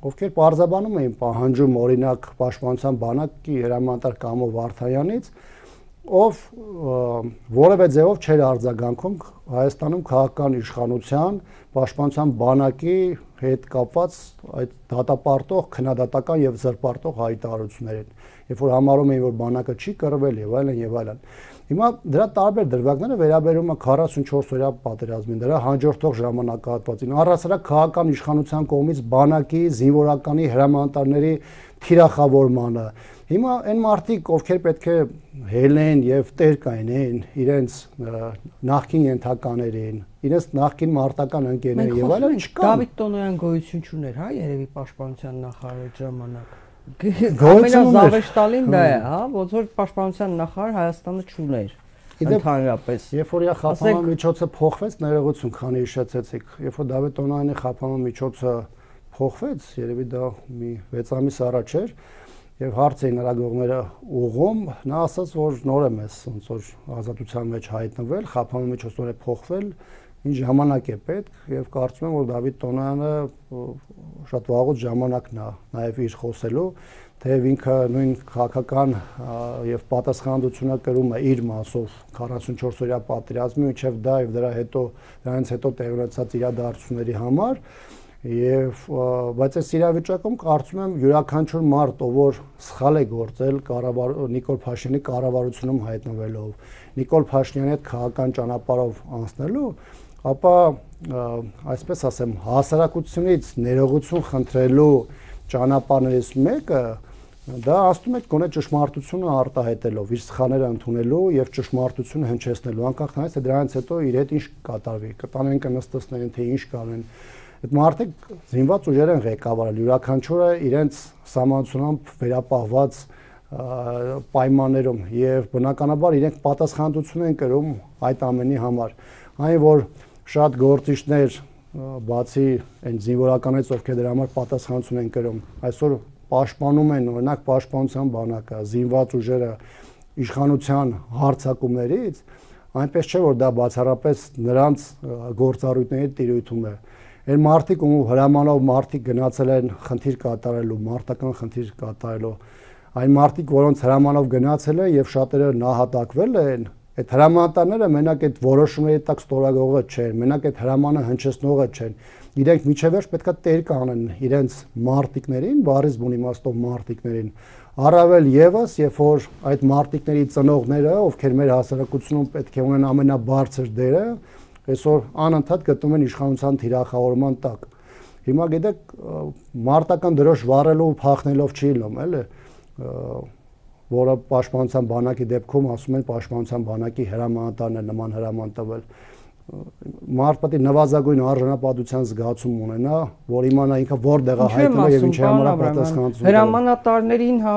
ովքեր պարզաբանում էին պահանջում օրինակ Պաշտպանության բանակի հրամանատար Կամո Վարդայանից, ով որևէ ձևով չէր արձագանքում Հայաստանում քաղաքական իշխանության Պաշտպանության բանակի հետ կապված այդ դատապարտող, քննադատական եւ զրպարտող հայտարարություններին, երբ որ համարում էին, որ բանակը չի կռվել եւ այլն եւ այլն։ Հիմա դրա տարբեր դրվագները վերաբերում են 44-օրյա պատերազմին, դրա հաջորդող ժամանակահատվածին, առասարակ քաղաքական իշխանության կողմից բանակի, զինվորականի հրամանատարների թիրախավորմանը։ Հիմա այն մարդիկ, ովքեր պետք է հելեն եւ տեր կայնեն իրենց նախկին ենթականերին, իրենց նախկին մարտական ընկերներին եւ այլն, չկան։ Դավիթ Տոնոյան գոյություն չուներ, հա, երևի Պաշտպանության նախարարի ժամանակ։ Ամենազավեշտալին դա է, հա, ոնց որ Պաշտպանության նախարար Հայաստանը չուներ ընդհանրապես։ Երբ որ խափանման միջոցը փոխվեց, ներողություն, քանի հիշեցեցիք, երբ որ Դավիթ Տոնոյանի խափանման միջոցը փոխվեց, երևի դա մի 6 ամիս առաջ էր, եւ հարց էին նրա գողները ուղում, նա ասաց, որ նոր եմ ես ոնց որ ազատության մեջ հայտնվել, խափանման միջոցով է փոխվել, ինչ ժամանակ է պետք եւ կարծում եմ, որ Դավիթ Տոնոյանը շատ վաղուց ժամանակն է նաեւ իր խոսելու, թեև ինքը նույն քաղաքական եւ պատասխանատվությունը կրում է իր մասով 44-օրյա պատերազմի միջև դա եւ դրանից հետո տեղի ունեցած իրադարձությունների համար եւ բայց այս իրավիճակում կարծում եմ յուրաքանչյուր մարդ, ով որ սխալ է գործել Նիկոլ Փաշինյանի կառավարությունում հայտնվելով, Նիկոլ Փաշինյանի հետ քաղաքական ճանապարհով անցնելու, ապա այսպես ասեմ, հասարակությունից ներողություն խնդրելու ճանապարհներից մեկը դա ասում է գոնե ճշմարտությունը արտահայտելով, իր սխալները ընդունելու եւ ճշմարտությունը հնչեցնելու, անկախ նրանից թե դրանից հետո իր հետ ինչ կատարվի, կտանեն կնստեցնեն, թե ինչ կանեն։ Այդ մարդիկ զինված ուժեր են ղեկավարել, յուրաքանչյուրը իրենց սահմանությունով վերապահված պայմաններում եւ բնականաբար իրենք պատասխանատվություն են կրում այդ ամենի համար։ Այն որ շատ գործիչներ բացի այն զինվորականից, ովքեր դրա համար պատասխանատվություն են կրում, այսօր պաշտպանում են օրինակ Պաշտպանության բանակը, զինված ուժերը իշխանության հարձակումներից, այնպես չէ որ դա բացառապես նրանց գործառույթների տիրույթում է։ Այն մարդիկ ու հրամանով մարդիկ գնացել են խնդիր կատարելու, մարտական խնդիր կատարելու, այն մարդիկ, որոնց հրամանով գնացել են եւ շատերը նահատակվել են, այդ հրամանատարները մենակ այդ որոշումների տակ ստորագրողը չեն, մենակ այդ հրամանը հնչեցնողը չեն։ Իրենք միջևերջ պետքա տեր կանեն իրենց մարտիկներին, բառից բուն իմաստով մարտիկներին։ Առավել եւս, երբ որ այդ մարտիկների ծնողները, ովքեր մեր հասարակությունում պետք է ունեն ամենաբարձր դերը, այսօր անընդհատ գտնվում են իշխանության թիրախավորման տակ։ Հիմա գիտեք, մարտական դրոշ վառելով ու փախնելով չի լինում, էլի, որը Պաշտպանության բանակի դեպքում ասում են Պաշտպանության բանակի հրամանատարն է նման հրաման տվել։ Մարդ պետք է նվազագույն արժանապատվության զգացում ունենա, որ իմանա ինքը որտեղ է հայտնվում եւ ինչի համար պատասխանատվություն։ Հրամանատարներին հա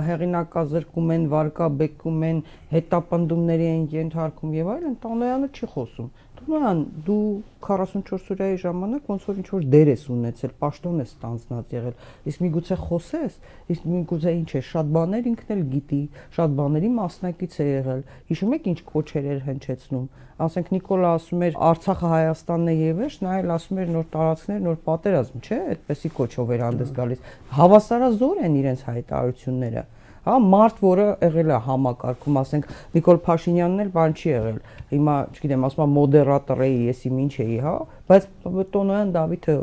հեղինակազրկում են, վարկաբեկում են, հետապնդումների են ենթարկում եւ այլն, Տոնոյանը չի խոսում։ Տոնոյան, դու 44 օրյայի ժամանակ ոնց որ ինչ որ դեր ես ունեցել, պաշտոն ես ստանձնած եղել, իսկ միգուցե խոսես, իսկ միգուցե ինչ է, շատ բաներ ինքն էլ գիտի, շատ բաների մասնակից է եղել։ Հիշում եք ինչ կոչեր էր հնչեցնում։ Ասենք Նիկոլը ասում էր Արցախը Հայաստանն է եւս, նա էլ ասում էր նոր տարածքներ, նոր պատերազմ, չէ՞, այդպեսի կոչով էր հանդես գալիս։ Հավասարազոր են իրենց հայտարարությունները։ Հա մարդ, որը եղել է համակարգում, ասենք Նիկոլ Փաշինյանն էլ բան չի եղել։ Հիմա, չգիտեմ, ասում եմ մոդերատոր էի, եսի ինչ էի, հա, բայց Տոնոյան Դավիթը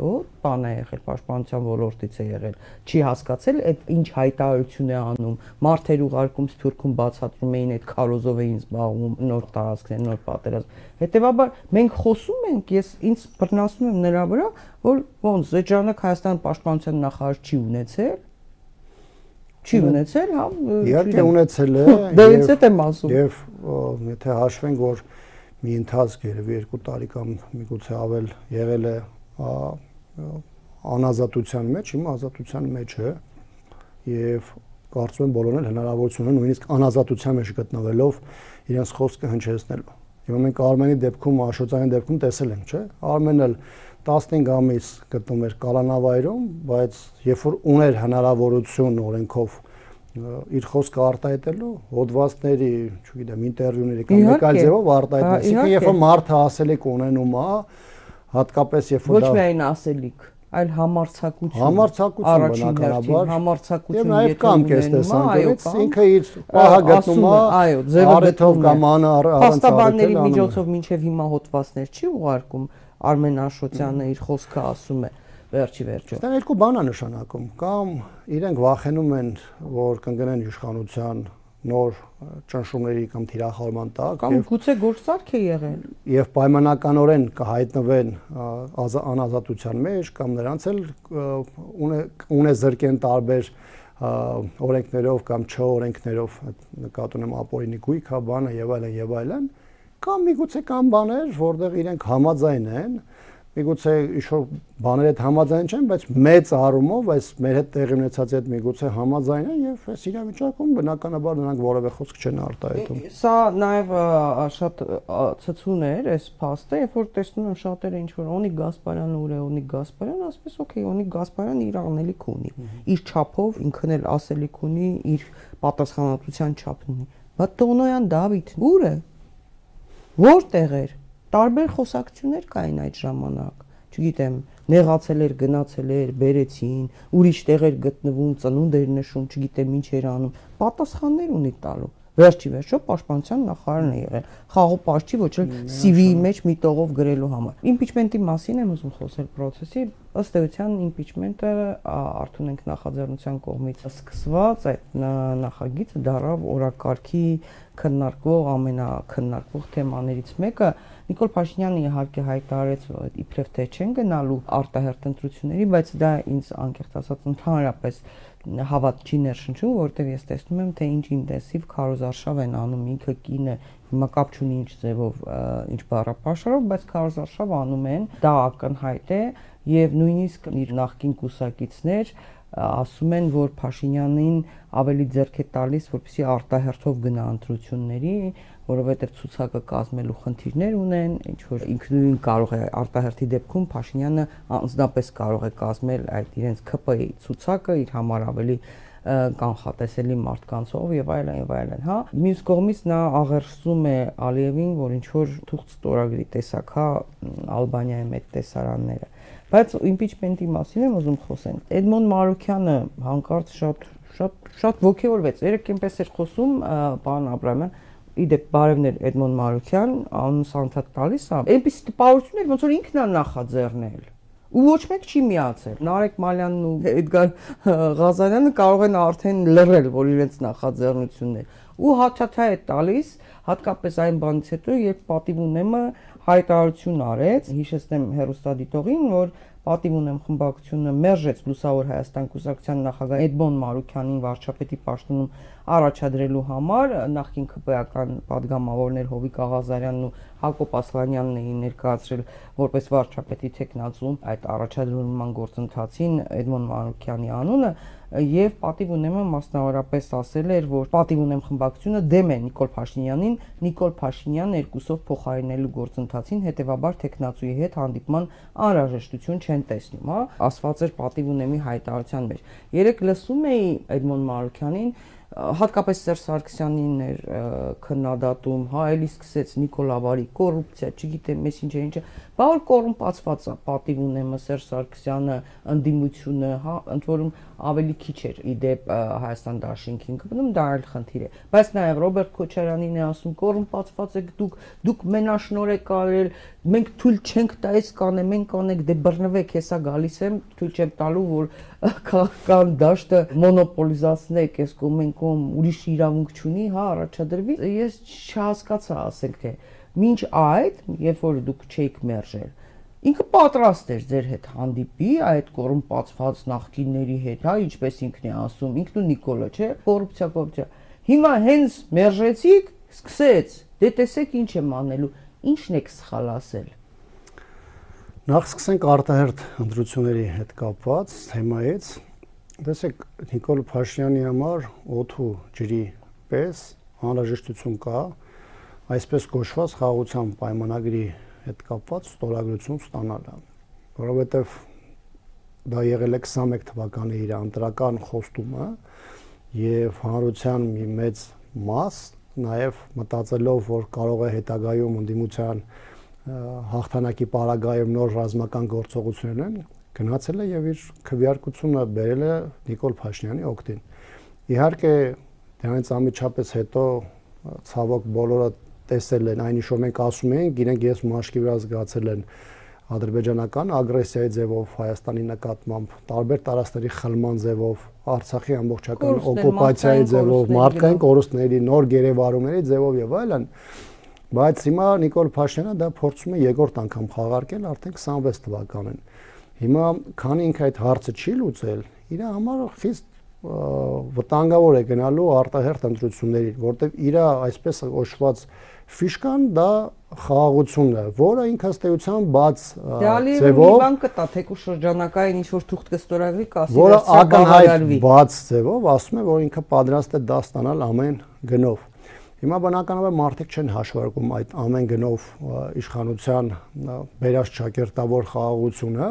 բան է եղել, պաշտպանության ոլորտից է եղել։ Չի հասկացել այդ ինչ հայտարարություն է անում։ Մարդեր ուղարկում Սփյուռքում բացատրում էին այդ քարոզով էին զբաղվում, նոր տարածքներ, նոր պատերազմ։ Հետևաբար մենք խոսում ենք, ես ինձ բռնացնում եմ նրա վրա, որ ոնց այդ ժամանակ Հայաստան պաշտպանության նախարար չի ունեցել։ Չի ունեցել, հա։ Իհարկե ունեցել է։ Դե ինձ հետ եմ ասում։ Եվ եթե հաշվենք, որ մի ընթացք երևի 2 տարի կամ միգուցե ավել եղել է անազատության մեջ, հիմա ազատության մեջ է եւ կարծում եմ բոլորն էլ հնարավորություն ունեն նույնիսկ անազատության մեջ գտնվելով իրենց խոսքը հնչեցնելու։ Հիմա մենք Արմենի դեպքում, Աշոտյանի դեպքում տեսել ենք, չէ՞։ Արմենն էլ 15 ամիս գտնում էր կալանավայրում, բայց երբ որ ուներ հնարավորություն օրենքով իր խոսքը արտահայտելու, հոդվածների, չգիտեմ, ինտերվյուների կամ մեկ այլ ձևով արտահայտել, այսինքն երբ որ մարդը ասելիք ունենում է, հատկապես երբ որ ոչ միայն ասելիք, այլ համարձակություն։ Համարձակություն բնականաբար, համարձակություն եւ նաեւ կամ կես տեսանկյունից ինքը իր պահը գտնում է, այո, ձևով կամ փաստաբանների միջոցով մինչեւ հիմա հոդվածներ չի ուղարկում, Արմեն Աշոտյանը իր խոսքը ասում է վերջի վերջո։ Դա երկու բան է նշանակում, կամ իրենք վախենում են, որ կընկնեն իշխանության նոր ճնշումների կամ թիրախավորման տակ, կամ գուցե գործարք է եղել եւ պայմանականորեն կհայտնվեն անազատության մեջ, կամ նրանց էլ ունե զրկեն տարբեր օրենքներով կամ չօրենքներով, նկատի ունեմ ապօրինի գույքա բանը եւ այլն, կամ միգուցե կամ բաներ, որտեղ իրենք համաձայն են, միգուցե ինչ-որ բաներ հետ համաձայն չեն, բայց մեծ առումով այս մեր հետ տեղի ունեցած այդ միգուցե համաձայն են եւ այս իրավիճակում բնականաբար նրանք որևէ խոսք չեն արտահայտում։ Սա նաեւ շատ ցցուն էր այս փաստը, երբ որ տեսնում եմ շատերը ինչ որ Օնիկ Գասպարյանը ուր է Օնիկ Գասպարյանը, ասես օքեյ, Օնիկ Գասպարյանը իր անելիք ունի, իր չափով ինքն էլ ասելիք ունի, իր պատասխանատվության չափն ունի։ Բայց Տոնոյան Դավիթն ուր է։ Որտեղ էր։ Տարբեր խոսակցություններ կային այդ ժամանակ, չգիտեմ, նեղացել էր, գնացել էր, բերեցին, ուրիշ տեղեր գտնվում, ծնունդ էր նշում, չգիտեմ ինչ էր անում, պատասխաններ ունի տալու։ Վերջի վերջո պաշտպանության նախարարն է եղել, խաղոպաշտի ոչ էլ CV-ի մեջ մի տողով գրելու համար։ Իմպիչմենտի մասին եմ ուզում խոսել process-ի, ըստ էության իմպիչմենտը Արթունենք նախաձեռնության կողմից սկսված այդ նախագիծը դարավ օրակարգի քննարկվող ամենակննարկվող թեմաներից մեկը։ Նիկոլ Փաշինյանը իհարկե հայտարարեց, որ իբրև թե չեն գնալու արտահերթ ընտրությունների, բայց դա ինձ անկեղծ ասած ընդհանրապես հավատ չի ներշնչում, որովհետև ես տեսնում եմ, թե ինչ ինտենսիվ քարոզարշավ են անում, ինքը կինը հիմա կապ չունի ինչ ձևով, ինչ բառապաշարով, բայց քարոզարշավ անում են, դա ակնհայտ է եւ նույնիսկ իր նախկին կուսակիցներ ասում են, որ Փաշինյանին ավելի ձեռք է տալիս, որպեսզի արտահերթով գնա ընտրությունների, որովհետև ցուցակը կազմելու խնդիրներ ունեն, ինչ որ ինքնուրույն կարող է արտահերթի դեպքում Փաշինյանը անձնապես կարող է կազմել այդ իրենց ԿՊ-ի ցուցակը իր համար ավելի կանխատեսելի մարդկանցով եւ այլն, հա։ Մյուս կողմից նա աղերսում է Ալիևին, որ ինչ որ թուղթ ստորագրի տեսակ, հա, Ալբանիայի մեծ տեսարանները։ Բայց իմպիչմենտի մասին եմ ուզում խոսել։ Էդմոն Մարուքյանը հանկարծ շատ ոգևորվեց։ Երեք այնպես էր խոսում պարոն Աբրահամյան, իդեպ բարևներ Էդմոն Մարուքյան, անունս անդադ տալիս է։ Այնպես տպավորություն էր, ոնց որ ինքն է նախաձեռնել։ Ու ոչ մեկ չի միացել։ Նարեկ Մալյանն ու Էդգար Ղազարյանը կարող են արդեն լռել, որ իրենց նախաձեռնություններ։ Ու հաթաթա է տալիս, հատկապես այն բանից հետո, երբ պատիվ ունեմը հայտարարություն արեց, հիշեցնեմ հեռուստադիտողին, որ պատիվ ունեմ խմբակցությունը մերժեց Լուսավոր Հայաստան կուսակցության նախագահ Էդմոն Մարուքյանին վարչապետի պաշտոնում առաջադրելու համար, նախկին ԿՊ-ական падգամավորներ Հովիկ Աղազարյանն ու Հակոբ Ասլանյանն էին ներկայացրել որպես վարչապետի թեկնածու այդ առաջադրման գործընթացին Էդմոն Մարուքյանի անունը, եւ պատիվ ունեմը մասնավորապես ասել էր, որ պատիվ ունեմ խմբակցությունը դեմ է Նիկոլ Փաշինյանին, Նիկոլ Փաշինյանն երկուսով փոխարինելու գործընթացին, հետեւաբար թեկնածուի հետ հանդիպման անհրաժեշտություն չեն տեսնում, հա, ասված էր պատիվ ունեմի հայտարարության մեջ։ Երեք լսում էի Էդմոն Մարուքյանին, հատկապես Սերժ Սարգսյանին էր քննադատում, հա, էլի սկսեց Նիկոլ Ավարի կոռուպցիա, չգիտեմ, ինչ, բա որ կոռումպացված է պատիվ ունեմը Սերժ Սարգսյանը, ընդդիմությունը, հա, ընդ որում ավելի քիչ էր իդեպ Հայաստան Դաշինքին գտնում, դա այլ խնդիր է։ Բայց նաև Ռոբերտ Քոչարյանին է ասում, կոռումպացված եք դուք մենաշնոր եք արել, մենք թույլ չենք տա այս կանե, մենք կանեք, դե բռնվեք, հեսա գալիս եմ, թույլ չեմ տալու, որ քաղաքական դաշտը մոնոպոլիզացնեք, այս կողմեն կողմ ուրիշ իրավունք չունի, հա, առաջադրվի։ Ես չհասկացա, ասենք թե մինչ այդ, երբ որ դուք չէիք մերժել, Ինքը պատրաստ էր ձեր հետ հանդիպի այդ կոռումպացված նախկինների հետ, հա, ինչպես ինքն է ասում, ինքն ու Նիկոլը, չէ, կոռուպցիա։ Հիմա հենց մերժեցիք, սկսեց, դե տեսեք ինչ եմ անելու, ինչն եք սխալ ասել։ Նախ սկսենք արտահերթ ընտրությունների հետ կապված թեմայից։ Տեսեք, Նիկոլ Փաշինյանի համար օդու ջրի պես անհրաժեշտություն կա այսպես կոչված խաղաղության պայմանագրի հետ կապված ստորագրություն ստանալը, որովհետև դա եղել է 21 թվականի իր ընտրական խոստումը եւ հանրության մի մեծ մաս նաեւ մտածելով, որ կարող է հետագայում ընդդիմության հաղթանակի պարագայում նոր ռազմական գործողություններ են, գնացել է եւ իր քվեարկությունը բերել է Նիկոլ Փաշինյանի օգտին։ Իհարկե, դրանից անմիջապես հետո ցավոք բոլորը տեսել են այն ինչ որ մենք ասում ենք, իրենք ես մաշկի վրա զգացել են ադրբեջանական ագրեսիայի ձևով Հայաստանի նկատմամբ, տարբեր տարածքների խլման ձևով, Արցախի ամբողջական օկուպացիայի ձևով, մարդկային կորուստների, նոր գերեվարումների ձևով եւ այլն, բայց հիմա Նիկոլ Փաշինյանը դա փորձում է երկրորդ անգամ խաղարկել արդեն 26 թվականին։ Հիմա քանի ինքը այդ հարցը չի լուծել, իր համար խիստ վտանգավոր է գնալու արտահերթ ընտրություններին, որտեղ իր այսպես օժտված ֆիշկան դա խաղաղությունն է, որը ինքը ըստեյության բաց ձևով բան կտա, թեկուզ շրջանակային ինչ որ թուղթ կստորագրի, կասի որը ակնհայտ բաց ձևով ասում է, որ ինքը պատրաստ է դա ստանալ ամեն գնով։ Հիմա բնականաբար մարդիկ չեն հաշվարկում այդ ամեն գնով իշխանության բերած ճակերտավոր խաղաղությունը,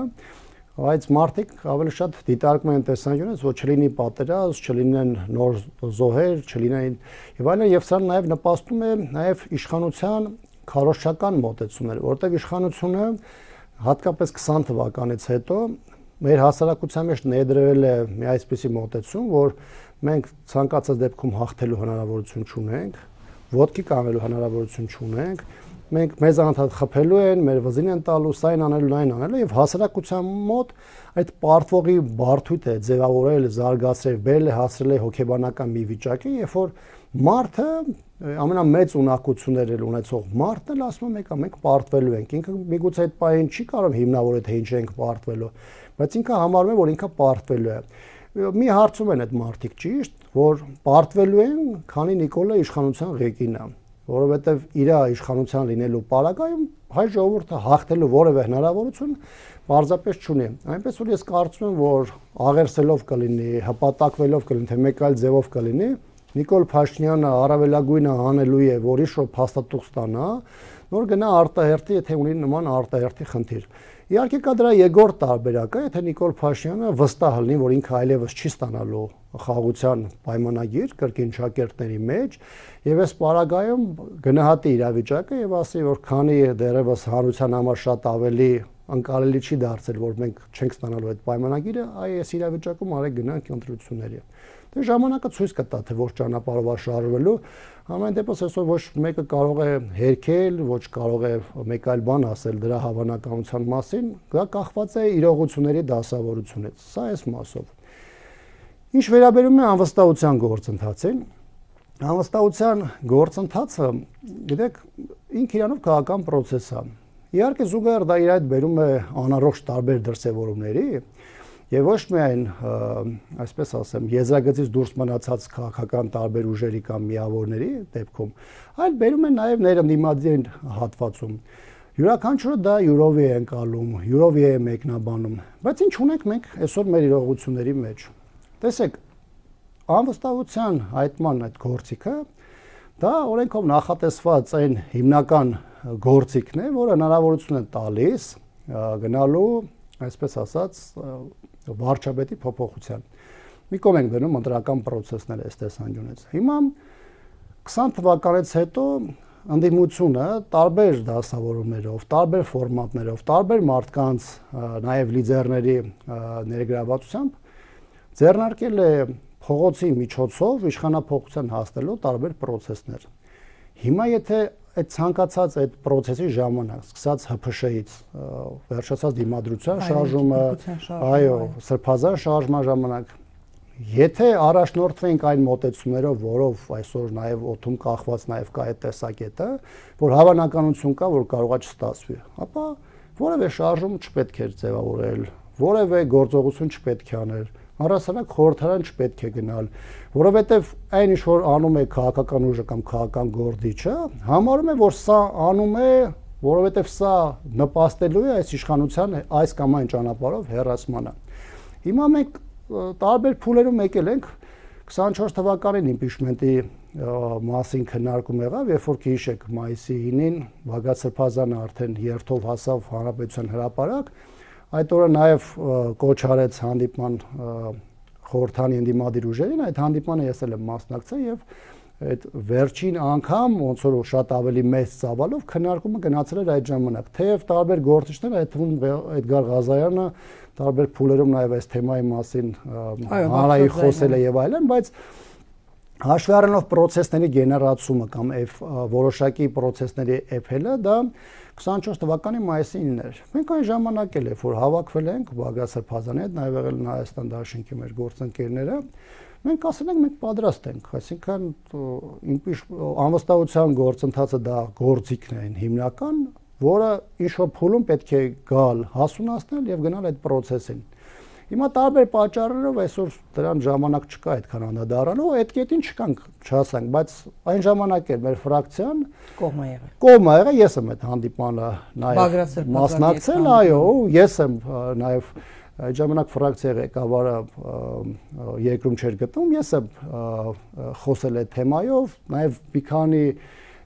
բայց մարդիկ ավելի շատ դիտարկում են տեսանկյունից, որ չլինի պատերազմ, չլինեն նոր զոհեր, չլինեն եւ այլն, եւ սա նաեւ նպաստում է նաեւ իշխանության քարոզչական մոտեցումներ, որտեղ իշխանությունը հատկապես 20 թվականից հետո մեր հասարակության մեջ ներդրել է մի այսպիսի մոտեցում, որ մենք ցանկացած դեպքում հաղթելու հնարավորություն չունենք, ոտքի կանելու հնարավորություն չունենք, մենք մեզ անդադ խփելու են, մեր վզին են տալու, սա են անելու, այն անելու եւ հասարակության մոտ այդ պարտվողի բարդույթ է ձևավորել, զարգացրել, բերել է հասրել է հոգեբանական մի վիճակի, երբ որ մարդը ամենամեծ ունակությունները ունեցող մարդն էլ ասում է մենք պարտվելու ենք։ Ինքը միգուցե այդ պահին չի կարող հիմնավորել թե ինչ ենք պարտվելու, բայց ինքը համարում է, որ ինքը պարտվելու է։ Մի հարցում են այդ մարդիկ ճիշտ, որ պարտվելու են, քանի Նիկոլը իշխանության ղեկին է, որովհետև իր իշխանության լինելու պարագայում հայ ժողովուրդը հաղթելու որևէ հնարավորություն պարզապես չունի։ Այնպես որ ես կարծում եմ, որ աղերսելով կլինի, հպատակվելով կլինի, թե մեկ այլ ձևով կլինի, Նիկոլ Փաշինյանը առավելագույնը անելու է, որ ինչ-որ փաստաթուղթ ստանա, նոր գնա արտահերթի, եթե ունի նման արտահերթի խնդիր։ Իհարկե կա դրա երկրորդ տարբերակը, եթե Նիկոլ Փաշինյանը վստահ լինի, որ ինքը այլևս չի ստանալու խաղաղության պայմանագիր կրկին ճակերտների մեջ, եւ այս պարագայում գնահատի իրավիճակը եւ ասի, որ քանի դեռևս հանրության համար շատ ավելի անկարելի չի դարձել, որ մենք չենք ստանալու այդ պայմանագիրը, այս իրավիճակում արեք գնանք ընտրությունների։ Դե ժամանակը ցույց կտա, թե որ ճանապարհով է շարժվելու, ամեն դեպս այսօր ոչ մեկը կարող է հերքել, ոչ կարող է մեկ այլ բան ասել դրա հավանականության մասին, դա կախված է իրողությունների դասավորությունից, սա այս մասով։ Ինչ վերաբերում է անվստահության գործընթացին, անվստահության գործընթացը, գիտեք, ինքը իրանով քաղաքական process է։ Իհարկե զուգահեռ դա իր այդ բերում է անառողջ տարբեր դրսևորումների, եւ ոչ միայն, այսպես ասեմ, եզրագծից դուրս մնացած քաղաքական տարբեր ուժերի կամ միավորների դեպքում, այլ բերում է նաեւ ներընդդիմադիր հատվածում։ Յուրաքանչյուրը դա յուրովի է ընկալում, յուրովի է մեկնաբանում, բայց ինչ ունենք մենք այսօր մեր իրողությունների մեջ։ Տեսեք, անվստահության հայտման այդ գործիքը դա օրենքով նախատեսված այն հիմնական գործիքն է, որը հնարավորություն է տալիս գնալու, այսպես ասած, վարչապետի փոփոխության։ Մի կողմ ենք դնում ընտրական process-ները այս տեսանկյունից։ Հիմա 20 թվականից հետո ընդդիմությունը տարբեր դասավորումներով, տարբեր ֆորմատներով, տարբեր մարդկանց, նաև լիդերների ներգրավվածությամբ ձեռնարկել է փողոցի միջոցով իշխանափոխության հասնելու տարբեր process-ներ։ Հիմա եթե այդ ցանկացած այդ process-ի ժամանակ, սկսած ՀՓՇ-ից, վերջացած դիմադրության շարժումը, այո, սրբազան շարժման ժամանակ, եթե առաջնորդվենք այն մոտեցումներով, որով այսօր նաև օդում կախված նաև կա այդ տեսակետը, որ հավանականություն կա, որ կարող է չստացվի, ապա որևէ շարժում չպետք է ձևավորել, որևէ գործողություն չպետք է անել, առասարակ խորհրդարան չպետք է գնալ, որովհետև այն ինչ որ անում է քաղաքական ուժը կամ քաղաքական գործիչը, համարում է, որ սա անում է, որովհետև սա նպաստելու է այս իշխանության այս կամ այն ճանապարհով հեռացմանը։ Հիմա մենք տարբեր փուլերում եկել ենք 24 թվականին իմպիչմենտի մասին քննարկում եղավ, երբ որ գիշեք մայիսի 9-ին Բագրատ Սրբազանը արդեն երթով հասավ Հանրապետության հրապարակ, այդ օրը նաև կոչ արեց հանդիպման խորհրդանի ընդդիմադիր ուժերին, այդ հանդիպմանը ես էլ եմ մասնակցել եւ այդ վերջին անգամ ոնց որ շատ ավելի մեծ ծավալով քննարկումը գնացել էր այդ ժամանակ, թեև տարբեր գործիչներ, այդ թվում Էդգար Ղազարյանը տարբեր փուլերում նաև այս թեմայի մասին հանրային խոսել է եւ այլն, բայց հաշվի առնելով պրոցեսների գեներացումը կամ որոշակի պրոցեսների էփելը, դա 24 թվականի մայիսի 9-ն էր։ Մենք այն ժամանակ էլ որ հավաքվել ենք Բագրատ Սրբազանի հետ, նաև եղել Հայաստան դաշինքի մեր գործընկերները, մենք ասել ենք մենք պատրաստ ենք, այսինքն անվստահության գործընթացը դա գործիքն է հիմնական, որը ինչ-որ փուլում պետք է գալ, հասունացնել եւ գնալ այդ process-ին։ Հիմա տարբեր պատճառներով այսօր դրան ժամանակ չկա այդքան անդրադառնալու, այդ կետին չկանք չհասանք, բայց այն ժամանակ էր մեր ֆրակցիան կողմ ա եղել, ես եմ այդ հանդիպմանը նաեւ մասնակցել, այո, ես եմ նաեւ այդ ժամանակ ֆրակցիայի ղեկավարը երկրում չէր գտնում, ես եմ խոսել այդ թեմայով, նաեւ մի քանի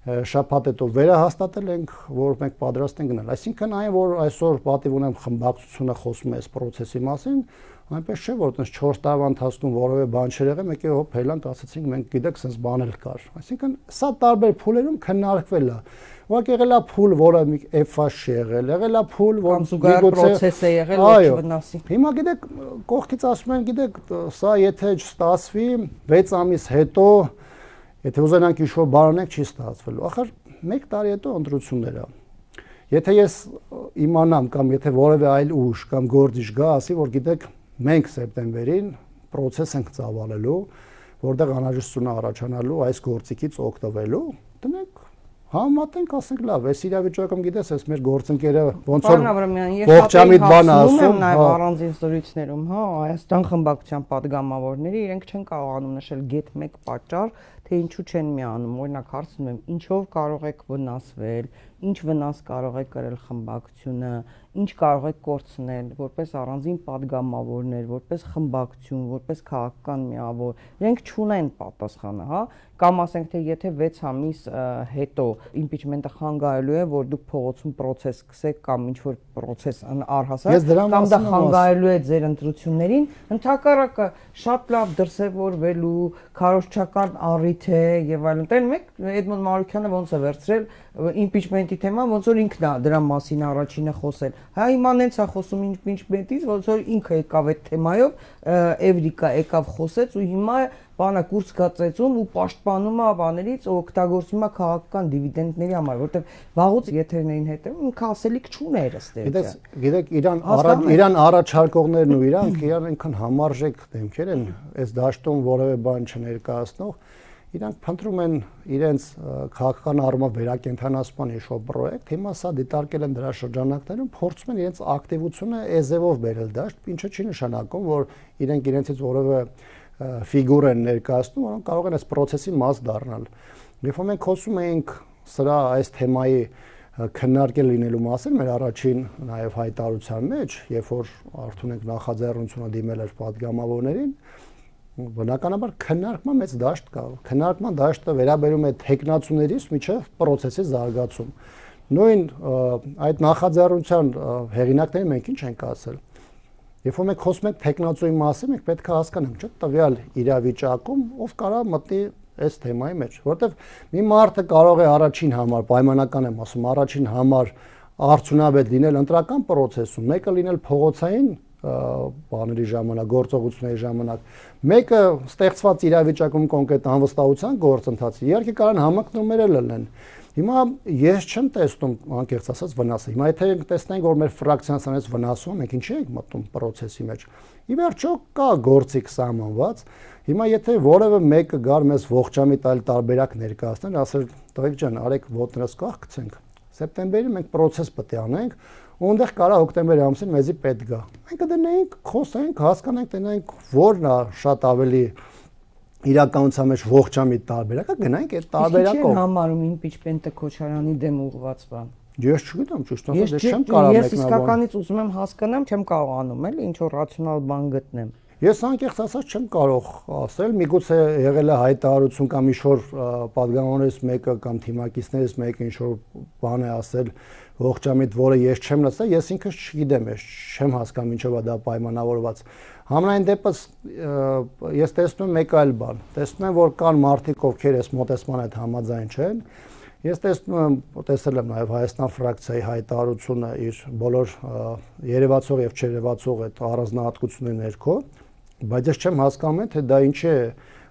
շաբաթ հետո վերահաստատել ենք, որ մենք պատրաստ ենք գնալ։ Այսինքն այն, որ այսօր պատիվ ունեմ խմբակցությունը խոսում է այս process-ի մասին, այնպես չէ, որ այդպես 4 տարվա ընթացքում որևէ բան չէր եղել, մեկ է հոп հելանք ասացինք, մենք գիտեք, sense բան էլ կար։ Այսինքն սա տարբեր փուլերում քննարկվել է։ Ուղղակի եղել է փուլ, որը էֆաշ եղել, եղել է փուլ, որ զուգահեռ process է եղել, ոչ վնասի։ Հիմա գիտեք, կողքից ասում են, գիտեք, սա եթե չստացվի 6 ամիս հետո եթե ուզենանք ինչ-որ բան անենք, չի ստացվելու։ Ախր 1 տարի հետո ընտրություններ է։ Եթե ես իմանամ կամ եթե որևէ այլ ուժ կամ գործիչ գա, ասի, որ գիտեք, մենք սեպտեմբերին process ենք ծավալելու, որտեղ անհրաժեշտություն առաջանալու այս գործիքից օգտվելու, դնենք համատենք, ասենք լավ, այս իրավիճակում գիտես, այս մեր գործընկերը ոնց որ ողջամիտ բան ասում, նաև առանձին զրույցներում, հա, Հայաստան խմբակցության падգամավորները իրենք չեն կարողանում նշել գեթ 1 պատճառ, թե ինչու չեն միանում, օրինակ հարցնում եմ, ինչով կարող եք վնասվել, ինչ վնաս կարող եք կրել խմբակցությունը, ինչ կարող եք կորցնել որպես առանձին падգամավորներ, որպես խմբակցություն, որպես քաղաքական միավոր, իրենք չունեն պատասխանը, հա, կամ ասենք թե եթե 6 ամիս հետո իմպիչմենտը խանգարելու է, որ դուք փողոցում process սկսեք կամ ինչ որ process առհասարակ, կամ դա խանգարելու է ձեր ընտրություններին, ընդհակառակը շատ լավ դրսևորվելու քարոզչական առիթ է եւ այլն։ Տեն մեկ Էդմոն Մարուկյանը ոնց է վերցրել իմպիչմենտի թեման, ոնց որ ինքն է դրա մասին առաջինը խոսել։ Հա հիմա նենց է խոսում իմպիչմենտից, ոնց որ ինքը եկավ այդ թեմայով, Էվրիկա եկավ խոսեց ու հիմա բանը կուրս գծեցում ու պաշտպանում է բաներից ու օգտագործում է քաղաքական դիվիդենդների համար, որտեղ վաղուց եթերներին հետևում ինքը ասելիք չուներ ըստեյության։ Գիտեք, իրան առաջարկողներն ու իրանք այնքան համարժեք դեմքեր են, այս դաշտում որևէ բան չներկայացնող, իրանք փնտրում են իրենց քաղաքական առումով վերակենդանացման ինչ-որ պրոյեկտ, հիմա սա դիտարկել են դրա շրջանակներում, փորձում են իրենց ակտիվությունը էզևով բերել դաշտ, ինչը չի նշանակում, որ իրենք իրենցից որևէ ֆիգուր են ներկայացնում, որոնք կարող են այս process-ի մաս դառնալ։ Երբ որ մենք խոսում էինք սրա այս թեմայի քննարկել լինելու մասին, մեր առաջին նաև հայտարարության մեջ, երբ որ Արթունենք նախաձեռնությունը դիմել էր падգամավորներին, բնականաբար քննարկման մեծ դաշտ կա։ Քննարկման դաշտը վերաբերում է տեխնացուներից մինչև process-ի զարգացում։ Նույն այդ նախաձեռնության հեղինակներին մենք ինչ ենք ասել։ Երբ որ մենք խոսում ենք տեխնացուի մասին, մենք պետք է հասկանանք, չէ՞, տվյալ իրավիճակում ով կարող մտնի այս թեմայի մեջ, որովհետև մի մարդը կարող է առաջին համար, պայմանական եմ ասում, առաջին համար արդյունավետ լինել ընտրական process-ում, մեկը լինել փողոցային բաների ժամանակ, գործողությունների ժամանակ, մեկը ստեղծված իրավիճակում կոնկրետ անվստահության գործընթացի, իհարկե կարող են համընկնումներ լինեն։ Հիմա ես չեմ տեսնում անկեղծ ասած վնասը։ Հիմա եթե տեսնենք, որ մեր ֆրակցիան սանից վնասում, մենք ինչի ենք մտնում process-ի մեջ։ Ի վերջո կա գործիք սահմանված։ Հիմա եթե որևէ մեկը գար մեզ ողջամիտ այլ տարբերակ ներկայացնել, ասել՝ «Տղեկ ջան, արեք ոտնրս կախ գցենք»։ Սեպտեմբերի մենք process պետք է անենք, Ունդեղ կարա հոկտեմբերի ամսին մեզի պետք գա։ Մենք կդնենք, խոսենք, հասկանանք, տենանք որն է շատ ավելի իրականության մեջ ողջամիտ տարբերակը, գնանք այդ տարբերակով։ Ինչ են համարում impeachment-ը Քոչարյանի դեմ ուղղված բան։ Ես չգիտեմ, ճիշտ ասած, չեմ կարող մեկնաբանել։ Ես իսկականից ուզում եմ հասկանամ, չեմ կարողանում էլ ինչ որ ռացիոնալ բան գտնեմ։ Ես անկեղծ ասած չեմ կարող ասել, միգուցե եղել է հայտարարություն կամ ինչ-որ պատգամավորներից մեկը կամ թիմակիցներից մեկը ինչ-որ բան է ասել ողջամիտ, որը ես չեմ լսել, ես ինքս չգիտեմ, ես չեմ հասկանում ինչով է դա պայմանավորված։ Համենայն դեպս ես տեսնում եմ մեկ այլ բան, տեսնում եմ, որ կան մարդիկ, ովքեր այս մոտեցման հետ համաձայն չեն։ Ես տեսել եմ նաև Հայաստան ֆրակցիայի հայտարարությունը իր բոլոր երևացող եւ չերևացող այդ առանձնահատկությունների ներքո, բայց ես չեմ հասկանում, թե դա ինչ է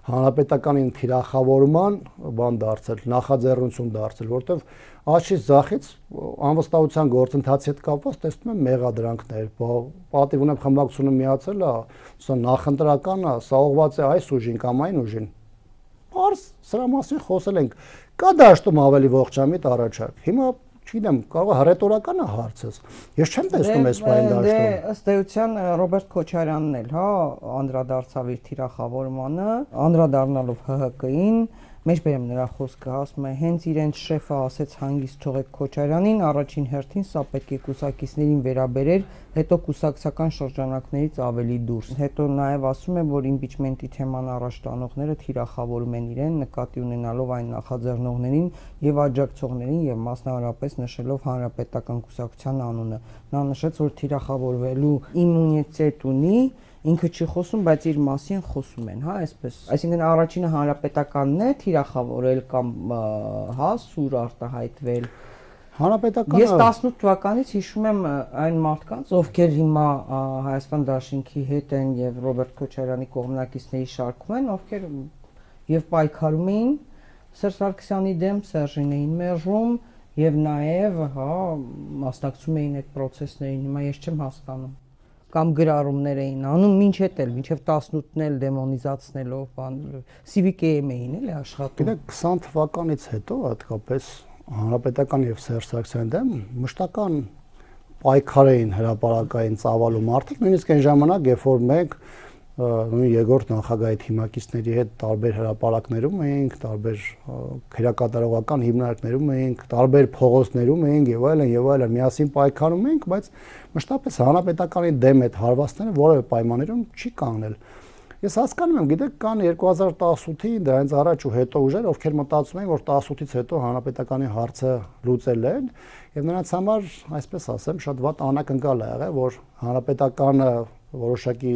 հանրապետականին թիրախավորման բան դարձել, նախաձեռնություն դարձել, որտեվ աչքից ձախից անվստահության գործընթացի հետ կապված տեսնում եմ մեղադրանքներ, պատիվ ունեմ խմբակցությունը միացել է, սա նախընտրական է, սա ուղղված է այս ուժին կամ այն ուժին։ Արս սրա մասին խոսել ենք, կա դաշտում ավելի ողջամիտ առաջարկ։ Հիմա չգիտեմ, կարող է հռետորական է հարցս։ Ես չեմ տեսնում այս բանը դաշտում։ Ըստ էության Ռոբերտ Քոչարյանն էլ, հա, անդրադարձավ իր թիրախավորմանը, անդրադառնալով ՀՀԿ-ին, մեջբերեմ նրա խոսքը, ասում է, հենց իրենց շեֆը ասեց հանգիստ թողեք Քոչարյանին, առաջին հերթին սա պետք է կուսակիցներին վերաբերեր, հետո կուսակցական շրջանակներից ավելի դուրս։ Հետո նաև ասում է, որ իմպիչմենտի թեման առաջ տանողները թիրախավորում են իրեն, նկատի ունենալով այն նախաձեռնողներին եւ աջակցողներին եւ մասնավորապես նշելով հանրապետական կուսակցության անունը։ Նա նշեց, որ թիրախավորվելու իմունիտետ ունի, ինքը չի խոսում, բայց իր մասին խոսում են, հա, այսպես։ Այսինքն առաջինը հանրապետականն է թիրախավորել կամ հա, սուր արտահայտվել։ Հանրապետականը Ես 18 թվականից հիշում եմ այն մարդկանց, ովքեր հիմա Հայաստան Դաշինքի հետ են եւ Ռոբերտ Քոչարյանի կողմնակիցների շարքում են, ովքեր եւ պայքարում էին Սերժ Սարգսյանի դեմ, Սերժին էին մերժում եւ նաեւ, հա, մասնակցում էին այդ process-ներին, հիմա ես չեմ հասկանում կամ գրառումներ էին անում, ինչ հետ էլ, մինչև 18-ն էլ դեմոնիզացնելով, բան, CVKM էին էլի աշխատում։ Գիտեք, 20 թվականից հետո հատկապես հանրապետական եւ Սերժ Սարգսյանի դեմ մշտական պայքար էին հրապարակային ծավալու մարդիկ, նույնիսկ այն ժամանակ, երբ որ մենք նույն երկրորդ նախագահի թիմակիցների հետ տարբեր հրապարակներում էինք, տարբեր քերակատարողական հիմնարկներում էինք, տարբեր փողոցներում էինք եւ այլն, միասին պայքարում էինք, բայց մշտապես հանրապետականի դեմ այդ հարվածները որևէ պայմաններում չի կանգնել։ Ես հասկանում եմ, գիտեք, կան 2018-ի դրանից առաջ ու հետո ուժեր, ովքեր մտածում են, որ 18-ից հետո հանրապետականի հարցը լուծել են, եւ նրանց համար, այսպես ասեմ, շատ վատ անակնկալ է եղել, որ հանրապետականը որոշակի